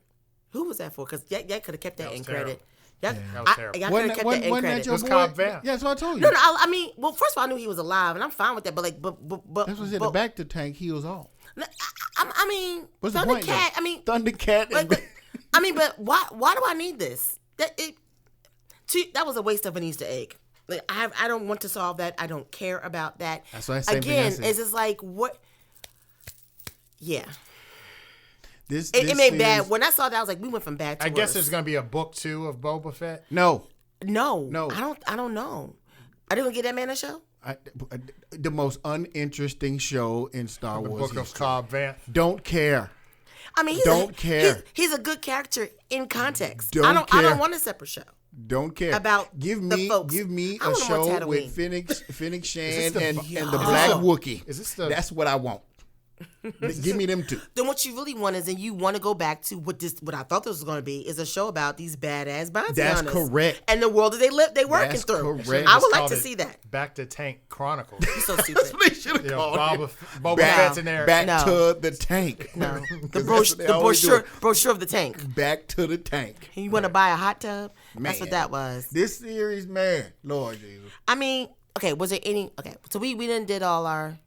Who was that for? Because y'all could have kept that was end terrible. credit. Y'all, That was terrible. Y'all could have kept that end credit. That your was boy? Cobb Vanth. Yeah, that's what I told you. No, I mean, well, first of all, I knew he was alive, and I'm fine with that. But like, but That's what I said. The back to tank heals all. I mean, What's the point? Thundercat. I mean, Thundercat. but, I mean, but why do I need this? That was a waste of an Easter egg. Like, I don't want to solve that. I don't care about that. That's what I said. Again, it's just like what? Yeah. It made series, bad. When I saw that, I was like, we went from bad to I worse. guess there's gonna be a book 2 of Boba Fett. No. No. I don't know. Are they gonna get that man a show? The most uninteresting show in Star The Wars book of history. Cobb Vanth. Don't care. I mean, care. He's a good character in context. Don't I don't care. want a separate show. Don't care About give the me folks. give me I a want him on show Tatooine. with Fennec Shand the- and the Is Black this the- Wookiee. is this the- That's what I want. Give me them two. Then what you really want is, and you want to go back to what I thought this was going to be, is a show about these badass bounty That's hunters. correct. And the world that they working That's through. correct. I Just would like called to it see that. Back to Tank Chronicles. You're so stupid. You know, Boba Back, Fett's in there. back No. to the tank. No, the 'Cause that's what they always do. brochure of the tank. Back to the tank. You want to buy a hot tub? That's what Man. that was. This series, man, Lord Jesus. I mean, okay, was there any? Okay, so we did all our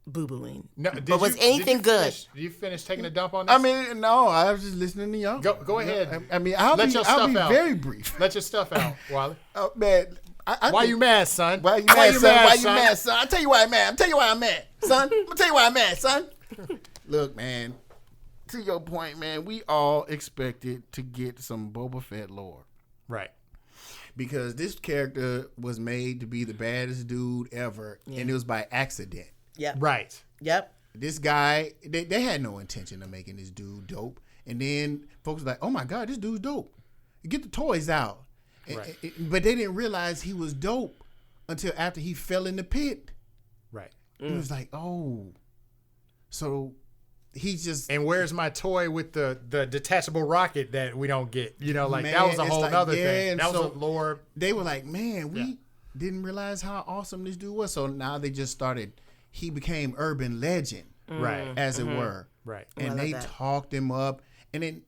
boo booing. No, but was anything good? Did you finish taking a dump on this? I mean, no, I was just listening to y'all. Go ahead. I mean, I'll Let be your stuff out. very brief. Let your stuff out, Wally. Oh, man. Why you mad, son? Why you mad, son? Why you mad, son? I'll tell you why I'm mad. I'm tell you why I'm mad, son. I'm gonna tell you why I'm mad, son. Look, man, to your point, man, we all expected to get some Boba Fett lore. Right. Because this character was made to be the baddest dude ever, and it was by accident. Yep. Right. Yep. This guy, they had no intention of making this dude dope. And then folks were like, oh my God, this dude's dope. Get the toys out. Right. But they didn't realize he was dope until after he fell in the pit. Right. It was like, oh. So he's just. And where's my toy with the detachable rocket that we don't get? You know, like Man, that was a it's whole like, other yeah, thing. and That was so a lore. They were like, man, we Yeah. didn't realize how awesome this dude was. So now they just started. He became urban legend. Right. As it were. Right. And I they love that. talked him up. And then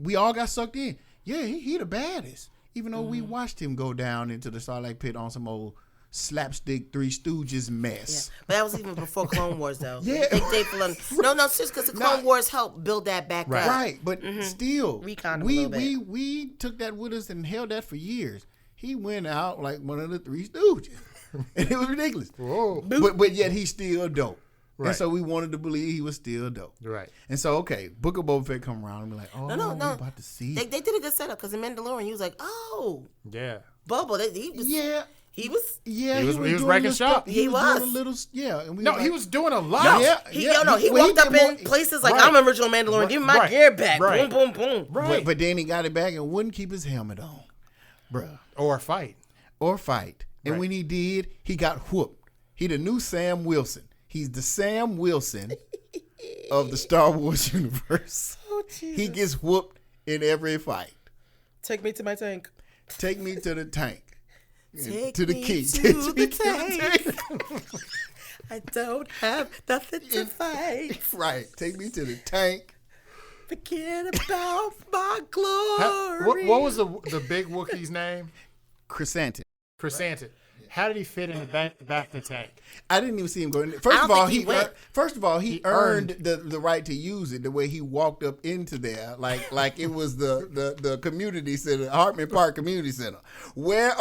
we all got sucked in. Yeah, he the baddest. Even though we watched him go down into the Starlight Pit on some old slapstick Three Stooges Yeah. mess. But that was even before Clone Wars, though. Yeah. No, seriously, because the Clone Wars helped build that back up. Right, but still, Recon him a we little bit. we took that with us and held that for years. He went out like one of the Three Stooges, and it was ridiculous. Whoa. But yet he's still dope. Right. And so we wanted to believe he was still dope. Right. And so, okay, Book of Boba Fett come around and be like, oh, No. we're about to see. They did a good setup because in Mandalorian, he was like, oh, Yeah. Bubba. He was. Yeah. He was. Yeah, He was doing wrecking little shop. stuff. He doing was. a little, yeah. And we No, was he like, was doing a lot. No, Yeah, he well, walked up did in places like, Right. I'm original Mandalorian. Give me my Right. gear back. Right. Boom, boom, boom. Right. But then he got it back and wouldn't keep his helmet on, bruh, Or fight. or fight. And Right. when he did, he got whooped. He the new Sam Wilson. He's the Sam Wilson of the Star Wars universe. Oh, Jesus. He gets whooped in every fight. Take me to my tank. Take me to the tank. Take to the me key. to Take the me tank. I don't have nothing to fight. Right. Take me to the tank. Forget about my glory. What was the big Wookiee's name? Chrysanthemum. Chrysanthemum. How did he fit in the back of the tank? I didn't even see him go in. I First don't of all, think he went. he earned the right to use it the way he walked up into there, like it was the community center, Hartman Park Community Center. Where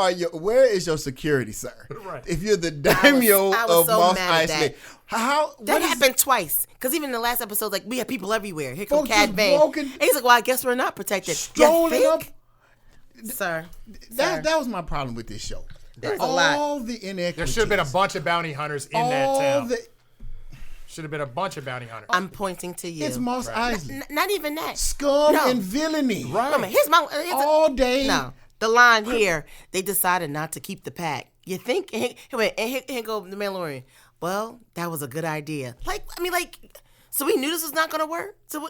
is your security, sir? Right. If you're the daimyo I was of so Mos mad at Eisley, that. how That happened twice. Because even in the last episode, like, we had people everywhere. Here come Folks Cad just Bane. walking- And he's like, well, I guess we're not protected. strolling You up? think? Sir. That was my problem with this show. There's a lot. All the inequities. There should have been a bunch of bounty hunters in that town. Should have been a bunch of bounty hunters. I'm pointing to you. It's Mos Eisley. Not even that. Scum and villainy. Right. All day. No. The line here, they decided not to keep the pack. You think? And here go the Mandalorian. Well, that was a good idea. So we knew this was not going to work? So,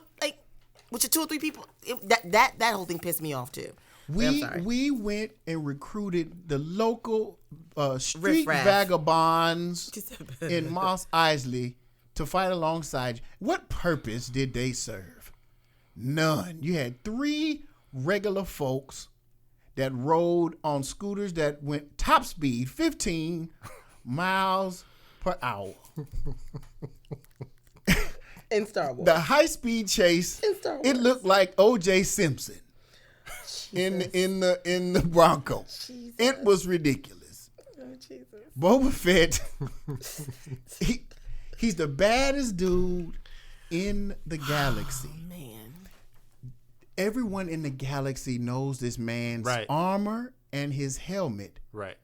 with your 2 or 3 people, that whole thing pissed me off, too. We went and recruited the local street Riff-raff. vagabonds in Mos Eisley to fight alongside you. What purpose did they serve? None. You had 3 regular folks that rode on scooters that went top speed 15 miles per hour. In Star Wars. The high speed chase, In Star Wars. it looked like O.J. Simpson in the Bronco. Jesus. It was ridiculous. Oh, Jesus. Boba Fett, he's the baddest dude in the galaxy. Oh, man. Everyone in the galaxy knows this man's armor and his helmet. Right.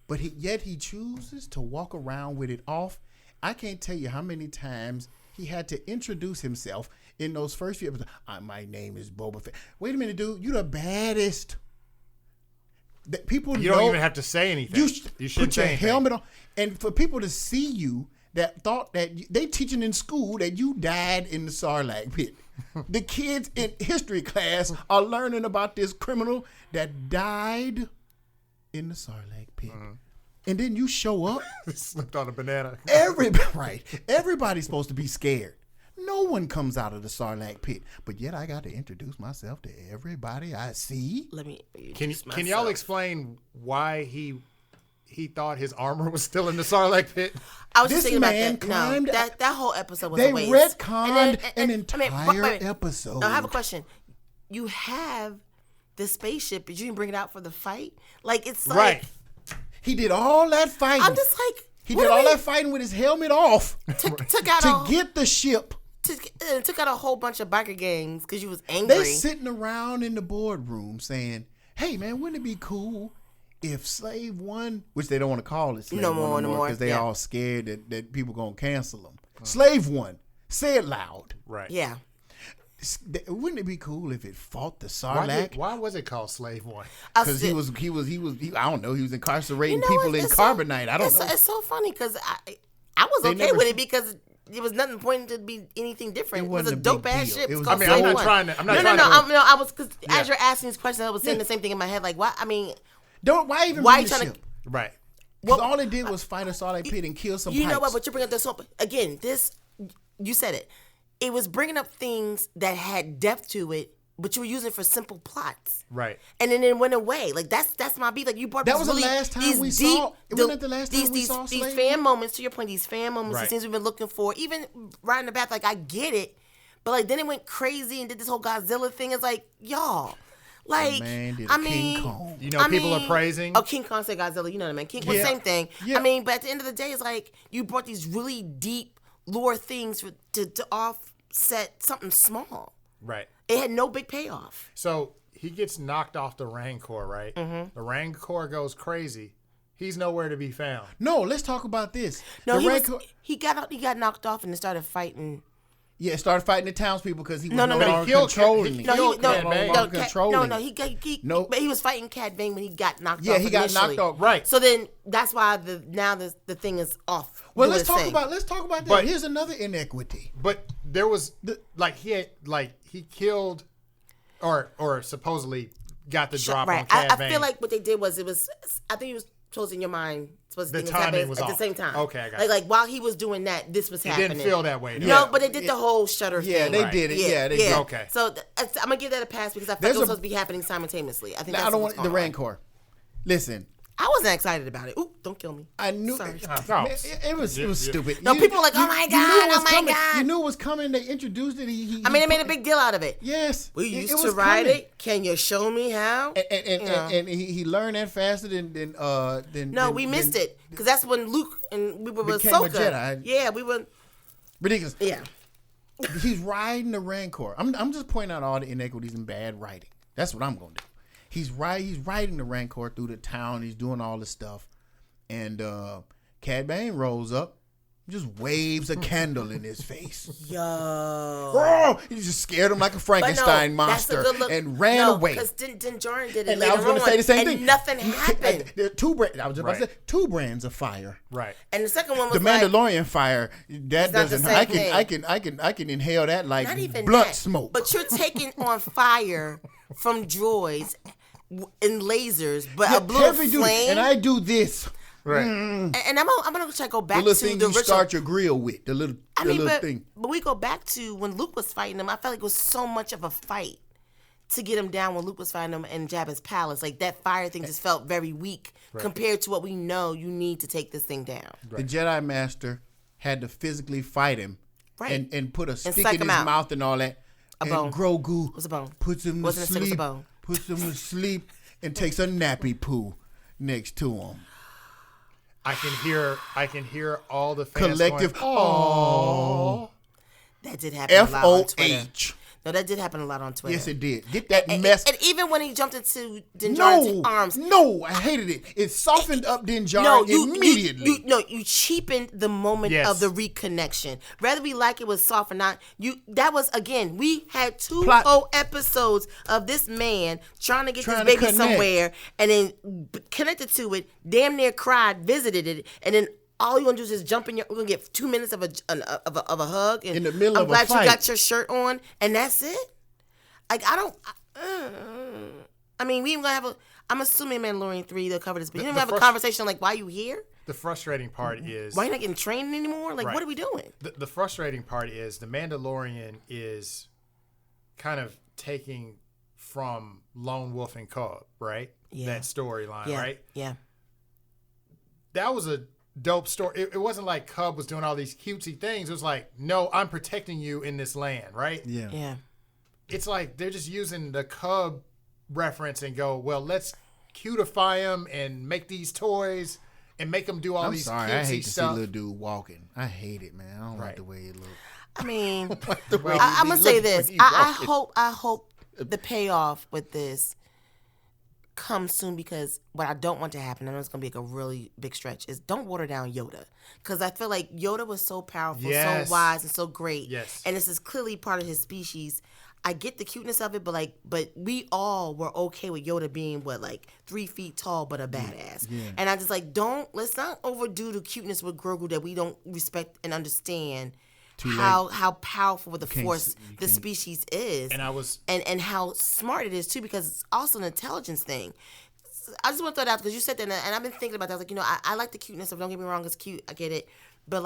But yet he chooses to walk around with it off. I can't tell you how many times he had to introduce himself in those first few episodes. My name is Boba Fett. Wait a minute, dude. You're the baddest. You don't even have to say anything. You shouldn't put your say anything. helmet on. And for people to see you that thought that they teaching in school that you died in the Sarlacc pit. The kids in history class are learning about this criminal that died in the Sarlacc pit. And then you show up. Slipped on a banana. Everybody's supposed to be scared. No one comes out of the Sarlacc pit. But yet I got to introduce myself to everybody I see. Let me. Can y'all explain why he thought his armor was still in the Sarlacc pit? I was just This thinking about man that. No, climbed- that whole episode was They a waste. retconned an entire episode. I have a question. You have the spaceship, but you didn't bring it out for the fight? It's like... Right. He did all that fighting. I'm just like... He did all that fighting with his helmet off Took out to get the ship. Took out a whole bunch of biker gangs because you was angry. They sitting around in the boardroom saying, hey, man, wouldn't it be cool if Slave One, which they don't want to call it Slave One no more because they all scared that people going to cancel them. Slave One. Say it loud. Right. Yeah. Wouldn't it be cool if it fought the Sarlacc? Why was it called Slave One? Because he was I don't know, he was incarcerating people in carbonite. I don't know. It's so funny because I was okay with it because it was nothing pointing to be anything different. It was a dope ass ship. I'm not trying to. I was because as you're asking these questions, I was saying the same thing in my head. Like, why? I mean, why even bring the ship? Right. Because all it did was fight a Sarlacc pit and kill some You pipes. know what? But you bring up this again. You said it. It was bringing up things that had depth to it, but you were using it for simple plots. Right. And then it went away. Like that's my beat. Like you brought that was really, the last time these we deep, saw. Wasn't it the last time we saw these Slave fan moments? To your point, these fan moments, Right. these things we've been looking for. Even right in the bath, like I get it, but like then it went crazy and did this whole Godzilla thing. It's like y'all. Like, man did King Kong. You know, people are praising. Oh, King Kong said Godzilla. You know what I mean? King Kong, same thing. Yeah. I mean, but at the end of the day, it's like you brought these really deep lore things to offset something small. Right. It had no big payoff. So he gets knocked off the Rancor, right? Mm-hmm. The Rancor goes crazy. He's nowhere to be found. No, let's talk about this. No, he got knocked off and then started fighting. Yeah, started fighting the townspeople because he was No, controlling. But he was fighting Cad Bane when he got knocked off. Yeah, he got knocked off. Right. So then that's why the thing is off. Well, let's talk about that. But here's another inequity. But there was he killed or supposedly got the drop on Cad Bane. I feel like what they did was I think it was supposed in your mind. The timing was at off. the same time. Okay, I got it. Like while he was doing that, this was happening. It didn't feel that way. No, but they did the whole shutter thing. Yeah, they did it. Yeah, they did. Okay. So I'm gonna give that a pass because I felt it was supposed to be happening simultaneously. I think that's I don't what's want the going on. Rancor. Listen, I wasn't excited about it. Ooh, don't kill me. I knew Sorry. man, it was stupid. No, people were like, oh my God. You knew it was coming. They introduced it. They made a big deal out of it. Yes, We used to ride it. Can you show me how? And he learned that faster than. No, we missed it because that's when Luke and we were with became a Ahsoka. Jedi. Yeah, we were. Ridiculous. Yeah. He's riding the Rancor. I'm just pointing out all the inequities and bad writing. That's what I'm gonna do. he's riding the Rancor through the town. He's doing all this stuff, and Cad Bane rolls up, just waves a candle in his face. Yo. Oh, he just scared him like a Frankenstein monster and ran away. Because Din Djarin did it And later I was going to say the same thing. And nothing happened. There are two brands. I was just about to say two brands of fire. Right. And the second one was The Mandalorian fire. That doesn't. I can inhale that like not even blunt that. smoke. But you're taking on fire from droids and lasers, but a blue flame. And I do this. Right. And I'm gonna try to go back The little to thing the you original. start your grill with. The little thing. But we go back to when Luke was fighting him. I felt like it was so much of a fight to get him down when Luke was fighting him in Jabba's palace. Like that fire thing just felt very weak compared to what we know you need to take this thing down. The Jedi Master had to physically fight him, and put a stick psych in him his out. mouth and all that. And bone. Grogu What's a bone? puts him to Wasn't it sleep. a bone? Puts him to sleep and takes a nappy poo next to him. I can hear all the fans Collective. going, "Oh." That did happen a lot on Twitter. FOH. No, that did happen a lot on Twitter. Yes, it did. Get that mess. And even when he jumped into Din Djarin's arms. No, I hated it. It softened up Din Djarin immediately. You cheapened the moment of the reconnection. Whether we like it was soft or not, that was, again, we had two whole episodes of this man trying to get this baby somewhere and then connected to it, damn near cried, visited it, and then all you're gonna do is just jump in we're gonna get 2 minutes of a hug and in the middle I'm of a fight. glad you got your shirt on and that's it. Like I mean, we even gonna have I'm assuming Mandalorian 3 they'll cover this, but you didn't have a conversation like why you here? The frustrating part is why you not getting trained anymore? Like what are we doing? The frustrating part is the Mandalorian is kind of taking from Lone Wolf and Cub, right? Yeah. That storyline, right? Yeah. That was a dope story. It wasn't like Cub was doing all these cutesy things. It was like, no, I'm protecting you in this land, right? Yeah. Yeah. It's like they're just using the Cub reference and go, well, let's cutify him and make these toys and make them do all these cutesy I hate to stuff. see little dude walking. I hate it, man. I don't like the way it looks. I mean, I'm I'm gonna say this. I hope the payoff with this comes soon, because what I don't want to happen, I know it's going to be like a really big stretch, is don't water down Yoda. Because I feel like Yoda was so powerful, so wise, and so great. Yes. And this is clearly part of his species. I get the cuteness of it, but we all were okay with Yoda being, 3 feet tall, but a badass. Yeah. And I just let's not overdo the cuteness with Grogu that we don't respect and understand how powerful with the Force the species is, and how smart it is too, because it's also an intelligence thing. I just want to throw it out because you said that, and I've been thinking about that. I was like, I like the cuteness of. Don't get me wrong, it's cute. I get it, but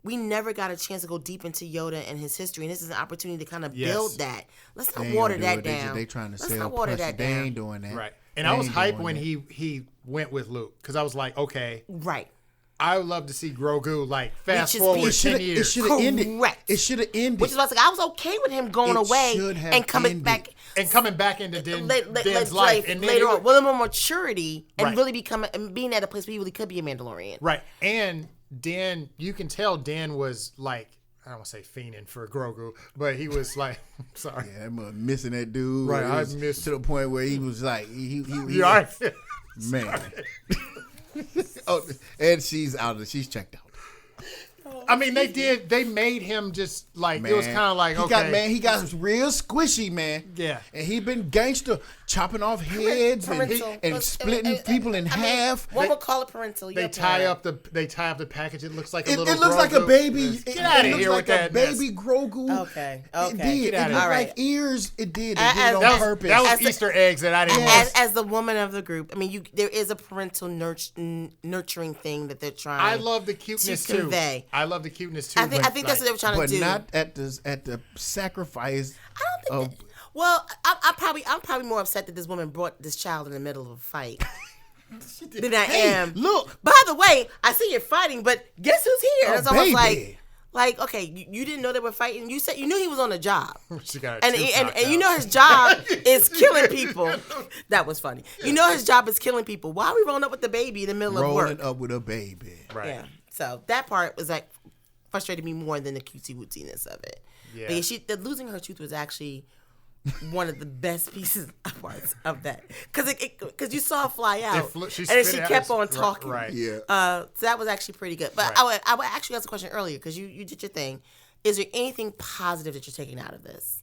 we never got a chance to go deep into Yoda and his history, and this is an opportunity to kind of build that. Let's not water that down. They trying to Let's sell not water that They down. ain't doing that. Right. And I was hyped when he went with Luke, because I was like, okay. Right. I would love to see Grogu fast forward 10 years. It should have ended. Correct. It should have ended. Which is why I was okay with him going away and coming back. And coming back into Din's life. And later on, with a more maturity and really being at a place where he really could be a Mandalorian. Right. And Dan, you can tell Dan was I don't want to say fiending for Grogu, but he was sorry. Yeah, I'm missing that dude. Right, I missed to the point where he was he man. And she's checked out. I mean, they made him just it was kind of okay. He got real squishy, man. Yeah. And he been gangster, chopping off heads and splitting people in half. One would call it parental. They tie up the package. It looks like a little It looks Grogu. like a baby. Get out of here with that baby Grogu. Okay. It did. It looked like ears. It did. It did on purpose. That was Easter eggs that I didn't want. As the woman of the group, I mean, there is a parental nurturing thing that they're trying. I love the cuteness to convey. Too. I love the cuteness too. I think that's what they were trying to do, but not at the sacrifice. I don't think. Well, I'm probably more upset that this woman brought this child in the middle of a fight than I am. Look. By the way, I see you're fighting, but guess who's here? It's almost like okay, you didn't know they were fighting. You said you knew he was on the job, and you know his job is killing people. That was funny. You know his job is killing people. Why are we rolling up with the baby in the middle of work? Rolling up with a baby, right? Yeah. So that part was frustrated me more than the cutesy wootsiness of it. Yeah. But losing her tooth was actually one of the best pieces of parts of that, because you saw it fly out, and then she kept on talking. Right. Yeah. So that was actually pretty good. But I would actually ask a question earlier because you did your thing. Is there anything positive that you're taking out of this?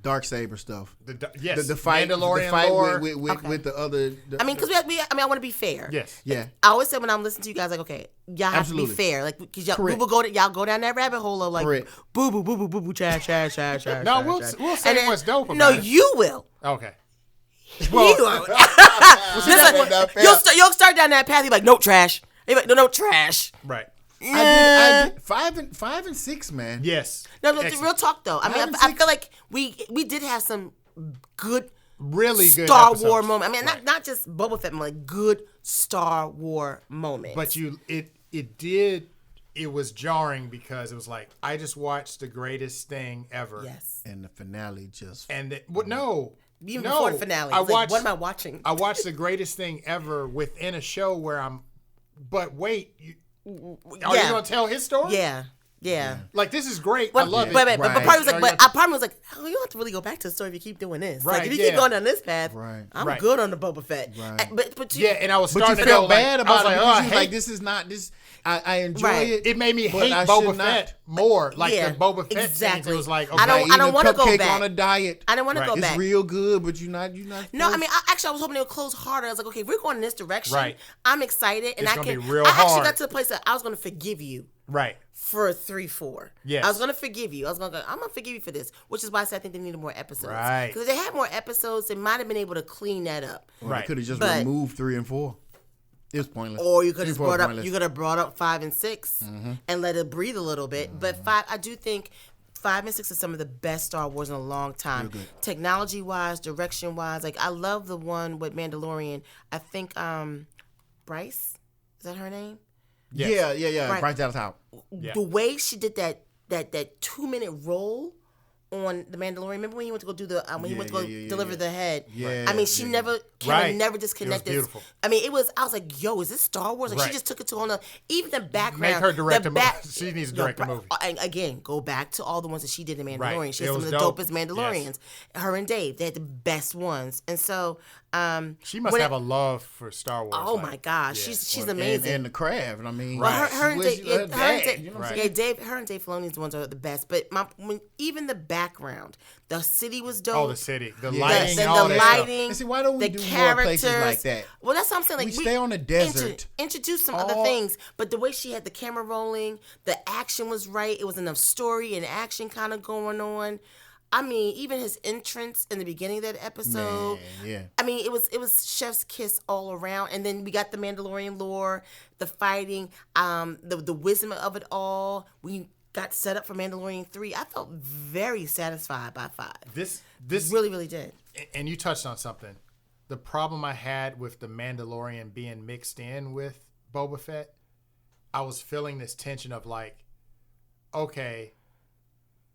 Dark saber stuff. Yes. The fight, Mandalorian the fight lore. with the other. I mean, because I want to be fair. Yes. Yeah. I always say when I'm listening to you guys, like, okay, y'all have to be fair, like, because y'all go down that rabbit hole of like, boo boo boo boo boo boo, trash. No, we'll say what's dope about it. No, you will. Okay. Well, you'll start down that path. You're like, no trash. You're like, no trash. Right. I did 5 and 6, man. Yes. No, real talk though. I mean, I feel like we did have some good, really good Star episodes. Wars moment. I mean, not just Boba Fett, but like good Star War moments. But it was jarring because it was like I just watched the greatest thing ever. Yes. And the finale just. Even before the finale, what am I watching? I watched the greatest thing ever within a show where I'm. But wait, are you going to tell his story? Yeah. Like, this is great. I love it. But part was like, part was like, oh, you don't have to really go back to the story if you keep doing this. Right. Like, if you keep going down this path, I'm good on the Boba Fett. Right. And I was starting to feel feel bad about it. Like, like, this is not this. I enjoy it. It made me hate Boba Fett more. Like the Boba Fett exactly. It was like, okay, I don't want to go back on a diet. I don't want to go back. It's real good, but you're not. No, I mean, I was hoping it would close harder. I was like, okay, if we're going in this direction. Right. I'm excited, and it's I can. Be real I hard. actually got to the place that I was going to forgive you. Right. For 3-4. Yes. I was going to forgive you. I'm going to forgive you for this, which is why I said I think they needed more episodes. Right. Because if they had more episodes, they might have been able to clean that up. Or they could have just removed 3 and 4. It was pointless. Or you could have brought up 5 and 6 and let it breathe a little bit. But 5, I do think 5 and 6 are some of the best Star Wars in a long time. Technology wise, direction wise. Like, I love the one with Mandalorian. I think Bryce, is that her name? Yes. Yeah. Right. Bryce Dallas Howard. Yeah. The way she did that 2-minute roll on the Mandalorian. Remember when he went to go do the when he went to go deliver the head? Yeah. I mean, she never disconnected. It was beautiful. I mean, I was like, yo, is this Star Wars? Like, she just took it to another. Even the background. Make her direct a movie. She needs to direct a movie. And again, go back to all the ones that she did in Mandalorian. Right. She had some of the dopest Mandalorians. Yes. Her and Dave, they had the best ones. And so she must have a love for Star Wars. Oh my gosh, she's amazing. And the craft. I mean, her and Dave Filoni is the ones that are the best. But even the background, the city was dope. Oh, the city, the lighting, the all that lighting. And see, why don't we do characters, more places like that? Well, that's what I'm saying. Like, we stay on the desert. Introduce some other things, but the way she had the camera rolling, the action was right. It was enough story and action kind of going on. I mean, even his entrance in the beginning of that episode. Man, yeah. I mean, it was chef's kiss all around. And then we got the Mandalorian lore, the fighting, the wisdom of it all. We got set up for Mandalorian 3. I felt very satisfied by 5. This really, really did. And you touched on something. The problem I had with the Mandalorian being mixed in with Boba Fett, I was feeling this tension of like, okay,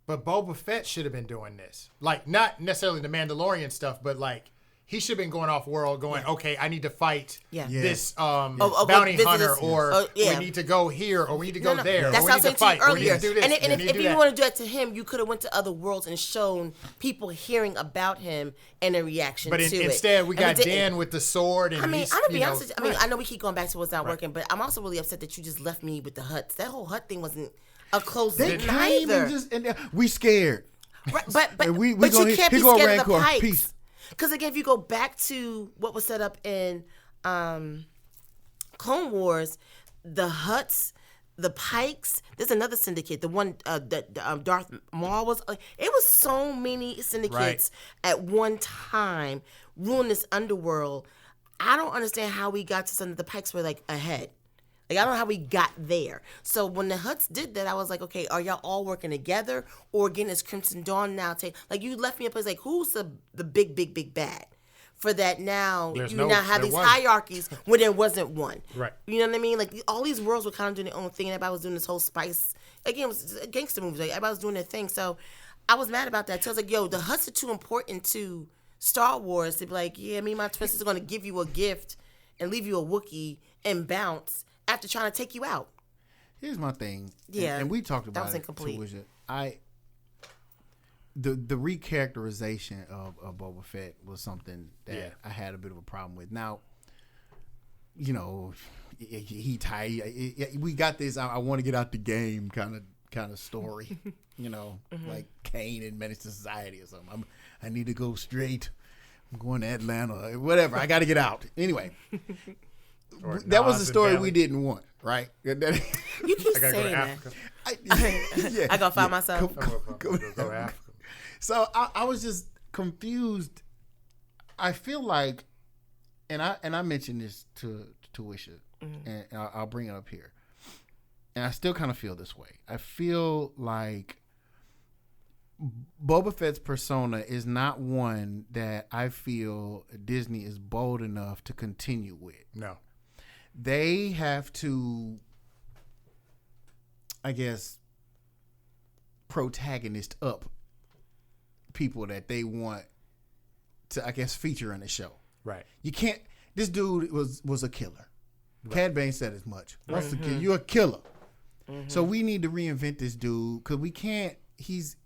but Boba Fett should have been doing this. Like, not necessarily the Mandalorian stuff, but like, he should have been going off world going, okay, I need to fight this bounty hunter, or we need to go here, or we need to go there, That's or we need to fight, or we need to do this. And if you want to do that to him, you could have went to other worlds and shown people hearing about him and a reaction to it. But instead, we got Dan with the sword. And I mean, I'm going to be honest with you. I mean, I know we keep going back to what's not working, but I'm also really upset that you just left me with the Hutts. That whole Hutt thing wasn't a close thing either. And we scared. Right, but we you can't be scared of the Pikes. Peace. Because again, if you go back to what was set up in Clone Wars, the Hutts, the Pikes, there's another syndicate, the one that Darth Maul was. It was so many syndicates at one time ruling this underworld. I don't understand how we got to something. The Pikes were like ahead. Like, I don't know how we got there. So when the Hutts did that, I was like, okay, are y'all all working together? Or again, is Crimson Dawn now like, you left me a place like, who's the big bad? For that now, now have these hierarchies when there wasn't one. Right. You know what I mean? Like, all these worlds were kind of doing their own thing, and everybody was doing this whole spice. Again, it was a gangster movie. Like, everybody was doing their thing. So I was mad about that. So I was like, yo, the Hutts are too important to Star Wars to be like, yeah, me and my twin sister are going to give you a gift and leave you a Wookiee and bounce after trying to take you out. Here's my thing. Yeah. And we talked about that was incomplete. it. the recharacterization of Boba Fett was something that I had a bit of a problem with. Now, you know, we got this. I want to get out the game kind of story, you know, like Kane in Menace to Society or something. I need to go straight. I'm going to Atlanta, whatever. I got to get out anyway. That was the story we didn't want, right? You keep saying that. I gotta find myself. Go Africa. So I was just confused. I feel like, and I mentioned this to Tuwisha, and I'll bring it up here. And I still kind of feel this way. I feel like Boba Fett's persona is not one that I feel Disney is bold enough to continue with. No. They have to, I guess, protagonist up people that they want to, I guess, feature in the show. Right. You can't. This dude was a killer. Right. Cad Bane said as much. Once a killer, you're a killer. So we need to reinvent this dude because we can't. He's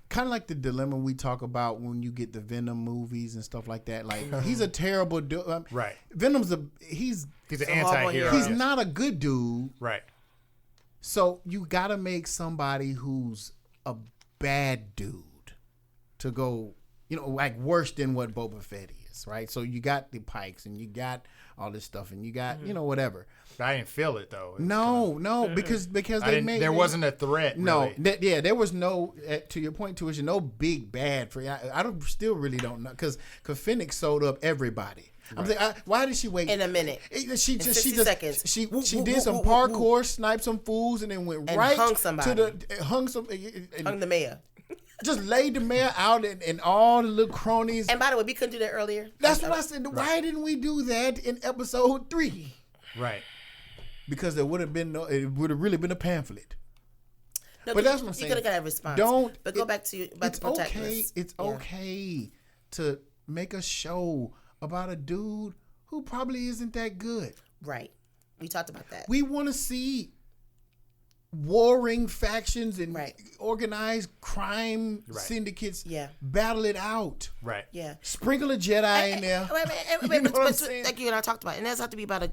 kind of like the dilemma we talk about when you get the Venom movies and stuff like that. Like he's a terrible dude. Right. Venom's he's an anti-hero. He's not a good dude. Right. So you got to make somebody who's a bad dude to go, you know, like worse than what Boba Fett is, right? So you got the Pikes and you got all this stuff and you got, you know, whatever. I didn't feel it though. No, because there wasn't a threat. No, really. There was no. To your point, Tuwisha, no big bad for. I still really don't know because Fennec sold up everybody. Right. I'm like, why did she wait in a minute? She just seconds. She did some parkour, sniped some fools, and then went right hung somebody. Hung the mayor. Just laid the mayor out and all the little cronies. And by the way, we couldn't do that earlier. That's what I said. Right. Why didn't we do that in episode 3? Right. Because there would have been it would have really been a pamphlet. No, but that's what I'm saying. You could have got a response. But go back to it's okay. It's okay to make a show about a dude who probably isn't that good. Right. We talked about that. We want to see warring factions and organized crime syndicates battle it out. Right. Yeah. Sprinkle a Jedi in there. Like you and I talked about, and it has to be about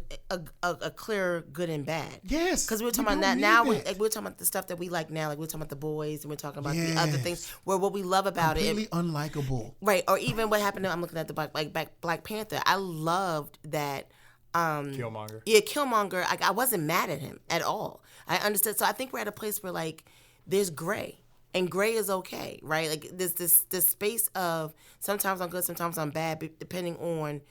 a clear good and bad. Yes. Because we were talking about that now. We're talking about the stuff that we like now. Like we're talking about The Boys, and we're talking about the other things where what we love about completely unlikable. Right. Or even what happened. I'm looking at the Black Panther. I loved that. Killmonger. Yeah, Killmonger. I wasn't mad at him at all. I understood. So I think we're at a place where like there's gray, and gray is okay, right? Like there's this space of sometimes I'm good, sometimes I'm bad, depending on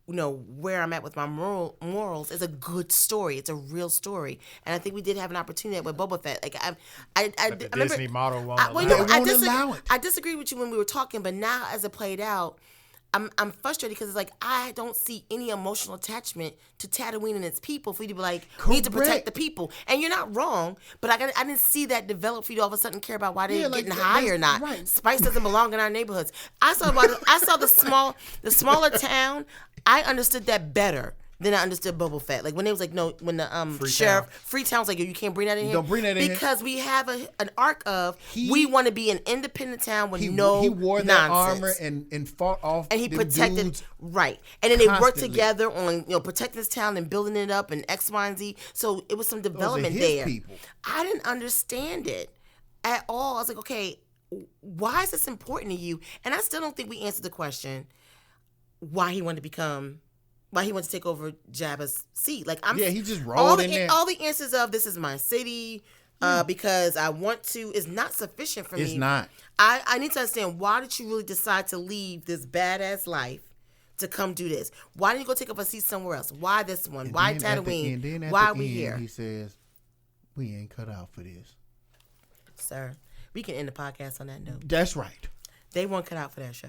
where I'm at with my morals. It's a good story. It's a real story, and I think we did have an opportunity with Boba Fett. Like I the remember, Disney model won't allow it. I disagreed with you when we were talking, but now as it played out, I'm frustrated because it's like I don't see any emotional attachment to Tatooine and its people for you to be like, we need to protect the people. And you're not wrong, but I didn't see that develop for you to all of a sudden care about why they're getting high or not. Right. Spice doesn't belong in our neighborhoods. I saw the smaller town. I understood that better than I understood Boba Fett. Like when they was like, no, when the sheriff, Freetown's like, you can't bring that in here. Don't bring that in here. Because we have an arc of, we want to be an independent town with he wore that armor and fought off and he protected dudes right. And then they worked together on protecting this town and building it up and X, Y, and Z. So it was some development there. People. I didn't understand it at all. I was like, okay, why is this important to you? And I still don't think we answered the question why he wanted to take over Jabba's seat. Like he just rolled in there. All the answers of this is my city because I want to is not sufficient for me. It's not. I need to understand, why did you really decide to leave this badass life to come do this? Why didn't you go take up a seat somewhere else? Why this one? And why Tatooine? Why are we here? He says, we ain't cut out for this. Sir, we can end the podcast on that note. That's right. They weren't cut out for that show.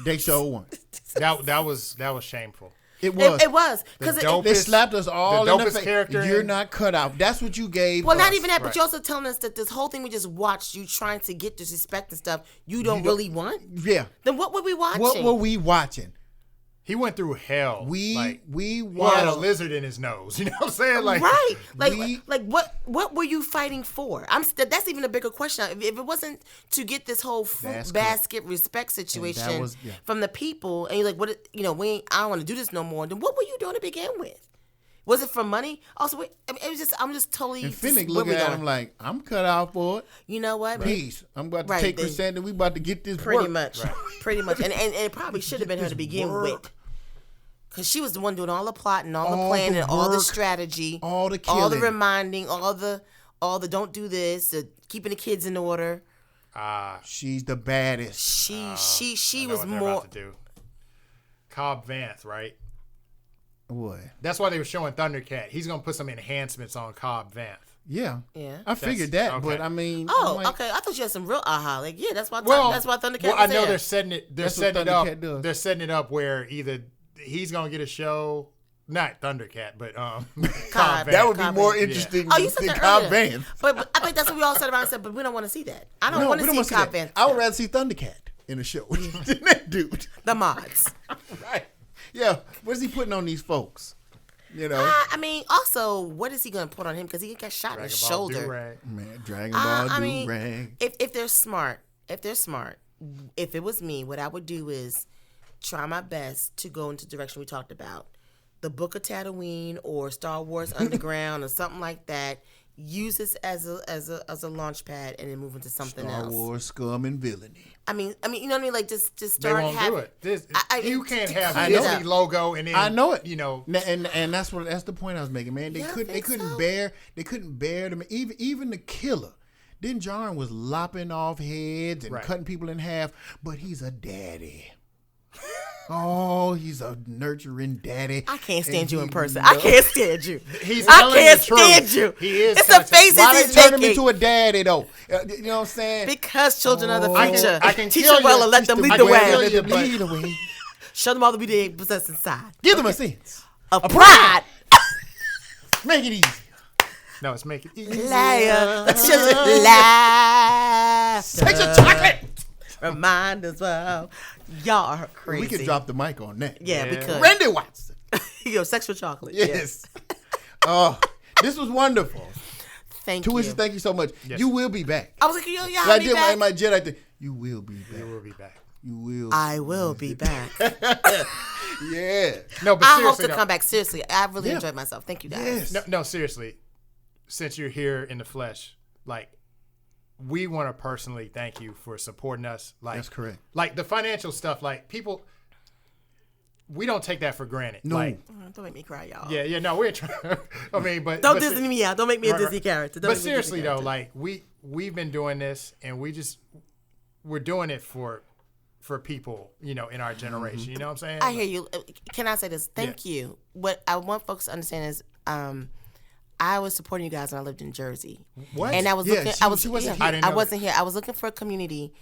They sure won. That was shameful. It was. It was because they slapped us all in the face. Character You're not cut out. That's what you gave. Well, not even that, but you're also telling us that this whole thing we just watched, you trying to get disrespect and stuff, you don't really want. Yeah. Then what were we watching? What were we watching? He went through hell. We he had a watched. lizard in his nose. You know what I'm saying? Right. Like what were you fighting for? That's even a bigger question. If it wasn't to get this whole fruit basket respect situation from the people, and you're like, what? I don't want to do this no more. Then what were you doing to begin with? Was it for money? Also, it was just. I'm just totally. And Fennec looking at him like, I'm cut out for it. You know what? Peace. I'm about to take percent, and we about to get this pretty work. much, pretty much, and it probably should have been her to begin with, because she was the one doing all the plotting, all the planning, all the strategy, all the killing, all the reminding, all the don't do this, keeping the kids in order. She's the baddest. She was what more. they're about to do. Cobb Vanth, right? What? That's why they were showing Thundercat. He's gonna put some enhancements on Cobb Vanth. Yeah. Yeah. I figured that, okay. but I mean. Okay. I thought you had some real aha. Like, yeah, that's why Thundercat. Well, I know there. they're setting it. They're setting it up. They're setting it up where either he's gonna get a show, not Thundercat, but Cobb Vanth. That would be more interesting you said than that Cobb earlier. Vanth. But I think that's what we all said around and said, but we don't want to see that. I don't want to see Cobb Vanth. I would rather see Thundercat in a show than that dude. The mods. Right. Yeah. What is he putting on these folks? You know. I mean, also, what is he going to put on him? Because he got shot in the shoulder. Man, Dragon Ball do-rag. If they're smart, if it was me, what I would do is try my best to go into the direction we talked about. The Book of Tatooine or Star Wars Underground or something like that. Use this as a launch pad and then move into something else. Star Wars scum and villainy. I mean, you know what I mean? Like, just start. They won't do it. You can't have a Disney logo and then I know it. You know, and that's the point I was making, man. They couldn't bear them. Even the killer. Din Djarin was lopping off heads and cutting people in half, but he's a daddy. Oh, he's a nurturing daddy. I can't stand you in person. I can't stand you. I can't stand you. He is. It's the faces Why he's they turn him making. into a daddy though? You know what I'm saying? Because children are the future. I can teach kill them well you. and let them lead I the can way. kill you, lead the way. Show them all the beauty they possess inside. Give them a sense of pride. Make it easy. No, it's make it easy. Liar. The children laugh. Take your chocolate. Remind us, well, y'all are crazy. We could drop the mic on that. Yeah, we could. Randy Watson. Sexual chocolate. Yes. Oh, this was wonderful. Thank you. Tuwisha, thank you so much. Yes. You will be back. I was like, yo, I be did back. my Jedi thing. You will be back. You will be back. You will. I will be back. Yeah. No, but I hope seriously, to come back. Seriously, I really enjoyed myself. Thank you, guys. Yes. No, seriously. Since you're here in the flesh, like, we want to personally thank you for supporting us. Like, That's correct. Like the financial stuff, like people, we don't take that for granted. No. Like, Don't make me cry, y'all. yeah, no, we're trying. I mean, but Don't Disney me out. Don't make me a Disney character. But seriously though, like we've been doing this, and we're doing it for people, you know, in our generation. You know what I'm saying? I hear you. Can I say this? Thank you. What I want folks to understand is, I was supporting you guys when I lived in Jersey. What? And I was looking. She wasn't here. I wasn't here. I was looking for a community,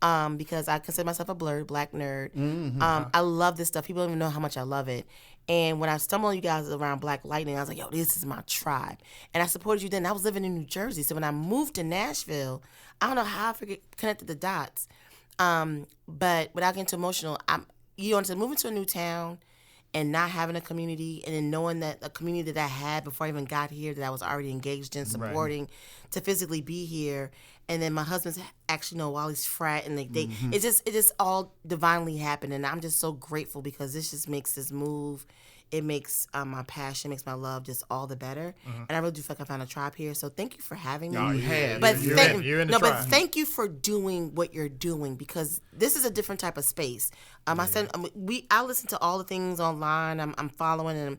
because I consider myself a black nerd. Mm-hmm. I love this stuff. People don't even know how much I love it. And when I stumbled on you guys around Black Lightning, I was like, yo, this is my tribe. And I supported you then. I was living in New Jersey. So when I moved to Nashville, I don't know how I connected the dots. But without getting too emotional, moving to a new town and not having a community, and then knowing that a community that I had before I even got here, that I was already engaged in supporting, to physically be here. And then my husband's actually Wally's frat, and it just all divinely happened. And I'm just so grateful, because this just makes this move. It makes my passion, makes my love just all the better. And I really do feel like I found a tribe here. So thank you for having me. No, you have. But you're in the tribe. But thank you for doing what you're doing, because this is a different type of space. I listen to all the things online. I'm following,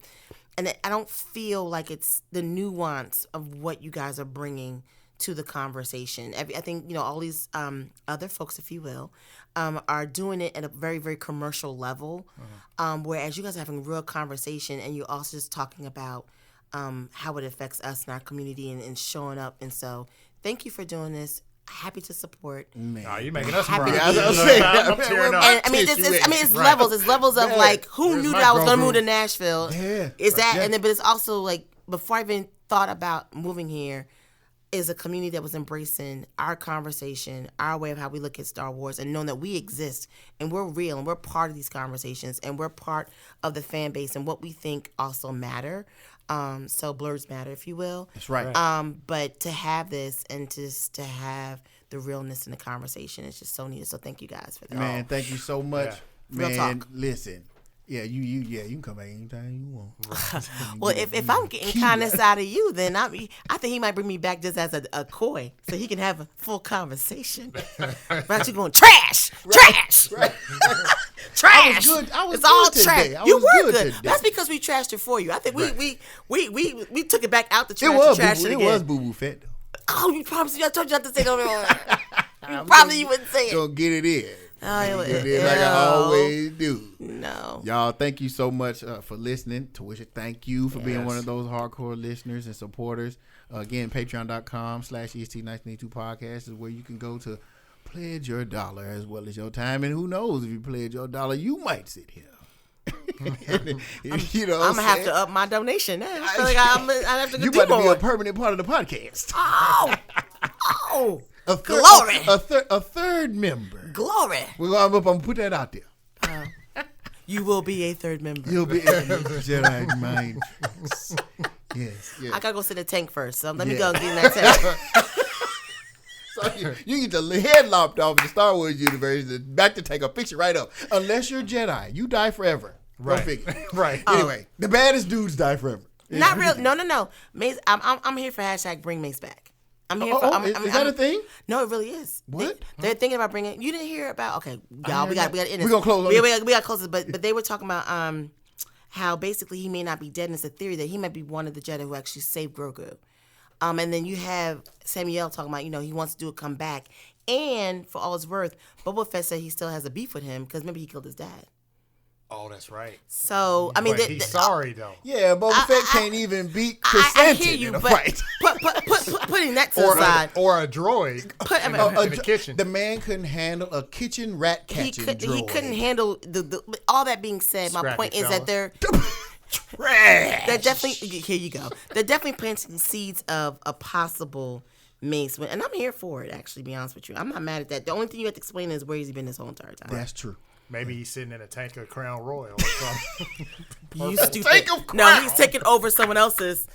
and I don't feel like it's the nuance of what you guys are bringing to the conversation. I think all these other folks, if you will, are doing it at a very, very commercial level, whereas you guys are having real conversation, and you're also just talking about how it affects us in our community and showing up. And so thank you for doing this. Happy to support. Man. You're making us Happy cry. to be I'm here. tearing up. And it's levels. It's levels of like, who knew that I was going to move to Nashville? Yeah. Is that, and then, but it's also like, before I even thought about moving here, is a community that was embracing our conversation, our way of how we look at Star Wars, and knowing that we exist and we're real and we're part of these conversations and we're part of the fan base and what we think also matter. So blurs matter, if you will. That's right. But to have this and just to have the realness in the conversation is just so needed. So thank you guys for that. Man, thank you so much. Yeah. Real Man, talk. listen. Yeah, you can come back anytime you want. Well, if I'm getting kindness out of you, then I think he might bring me back just as a coy, so he can have a full conversation. Right? You going trash, trash, Right. trash. I was it's good all today. trash. I You was were good good. today. That's because we trashed it for you. I think we took it back out the trash. It was to trash it it again. was Boo Boo Fett. Oh, you promised me. I told you not to say no. Probably you wouldn't say it. Gonna get it in. Oh, Get it in like I always do. No. Y'all, thank you so much for listening. Tuwisha, thank you for being one of those hardcore listeners and supporters. Again, patreon.com/EST1982 podcast is where you can go to pledge your dollar as well as your time. And who knows, if you pledge your dollar, you might sit here. You know, I'm gonna have to up my donation now. I feel like I have to you do about to be more. a permanent part of the podcast. Oh, A glory. A third member. glory. I'm gonna put that out there. You will be a third member. You'll be Jedi mind. Yes. I gotta go sit in the tank first, so let me Yeah. go and get in that tank. So you get the head lopped off in the Star Wars universe, and back to take a picture right up. Unless you're Jedi, you die forever. Go Right. figure. Right. Anyway, the baddest dudes die forever. Not real. No. Mace, I'm here for hashtag bring Mace back. I'm here for. Is that a thing? No, it really is. What? They're thinking about bringing. You didn't hear about? Okay, y'all, we got. We're gonna close. We got to close this, but they were talking about how basically he may not be dead, and it's a theory that he might be one of the Jedi who actually saved Grogu. And then you have Samuel talking about, he wants to do a comeback. And for all it's worth, Boba Fett said he still has a beef with him because maybe he killed his dad. Oh, that's right. So, I mean, But he's sorry, though. Yeah, Boba Fett can't even beat I Chrysanthemum hear you, in a but fight. putting that to the side. Or a droid in the kitchen. The man couldn't handle a kitchen rat catching droid. He couldn't handle the all that being said, my Scrappy point is that fella. they're definitely, here you go. They're definitely planting seeds of a possible Mace win. And I'm here for it, actually, to be honest with you. I'm not mad at that. The only thing you have to explain is where he's been this whole entire time. That's true. Maybe he's sitting in a tank of Crown Royal or something. You stupid. Tank of No, Crown. he's taking over someone else's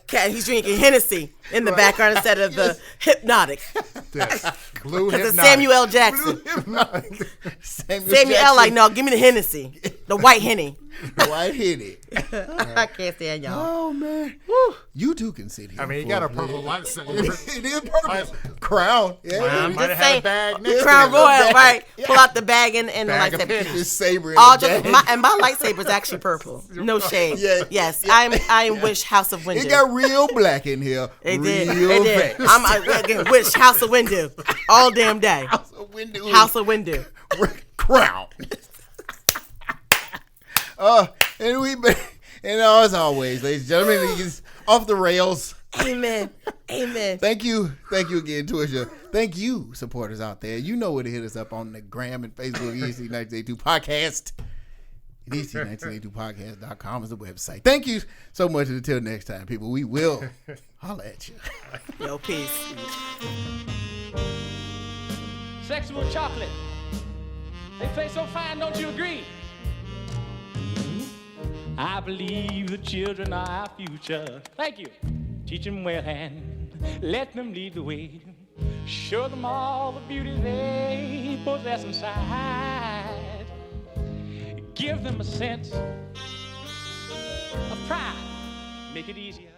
cat. He's drinking Hennessy in the background instead of the hypnotic. Yes. Blue Because it's hypnotic. Samuel Jackson. Samuel Samuel Jackson, like, no, give me the Hennessy. The white Henny. White hit it. I can't stand y'all. Oh man, you two can sit here. I mean, he for got a minute. purple lightsaber. It is purple. Crown. Yeah. Might have had a bag next Crown to him. Royal, bag. right? Yeah. Pull out the bag and the Bag of lightsaber. pennies. This saber in All the just, bag. my lightsaber is actually purple. No shade. Yeah. Yes, Yeah. I wish House of Windu. It got real black in here. It real did. It did. fast. Again, wish House of Windu all damn day. House of Windu. House of Windu. Crown. And we been, as always, ladies and gentlemen, it's off the rails. Amen. Amen. Thank you again, Tuwisha. Thank you, supporters out there. You know where to hit us up on the gram and Facebook, EST1982 Podcast. EST1982podcast.com is the website. Thank you so much. Until next time, people, we will holla at you. Yo, peace. Sexual chocolate. They play so fine, don't you agree? I believe the children are our future. Thank you. Teach them well and let them lead the way. Show them all the beauty they possess inside. Give them a sense of pride. Make it easier.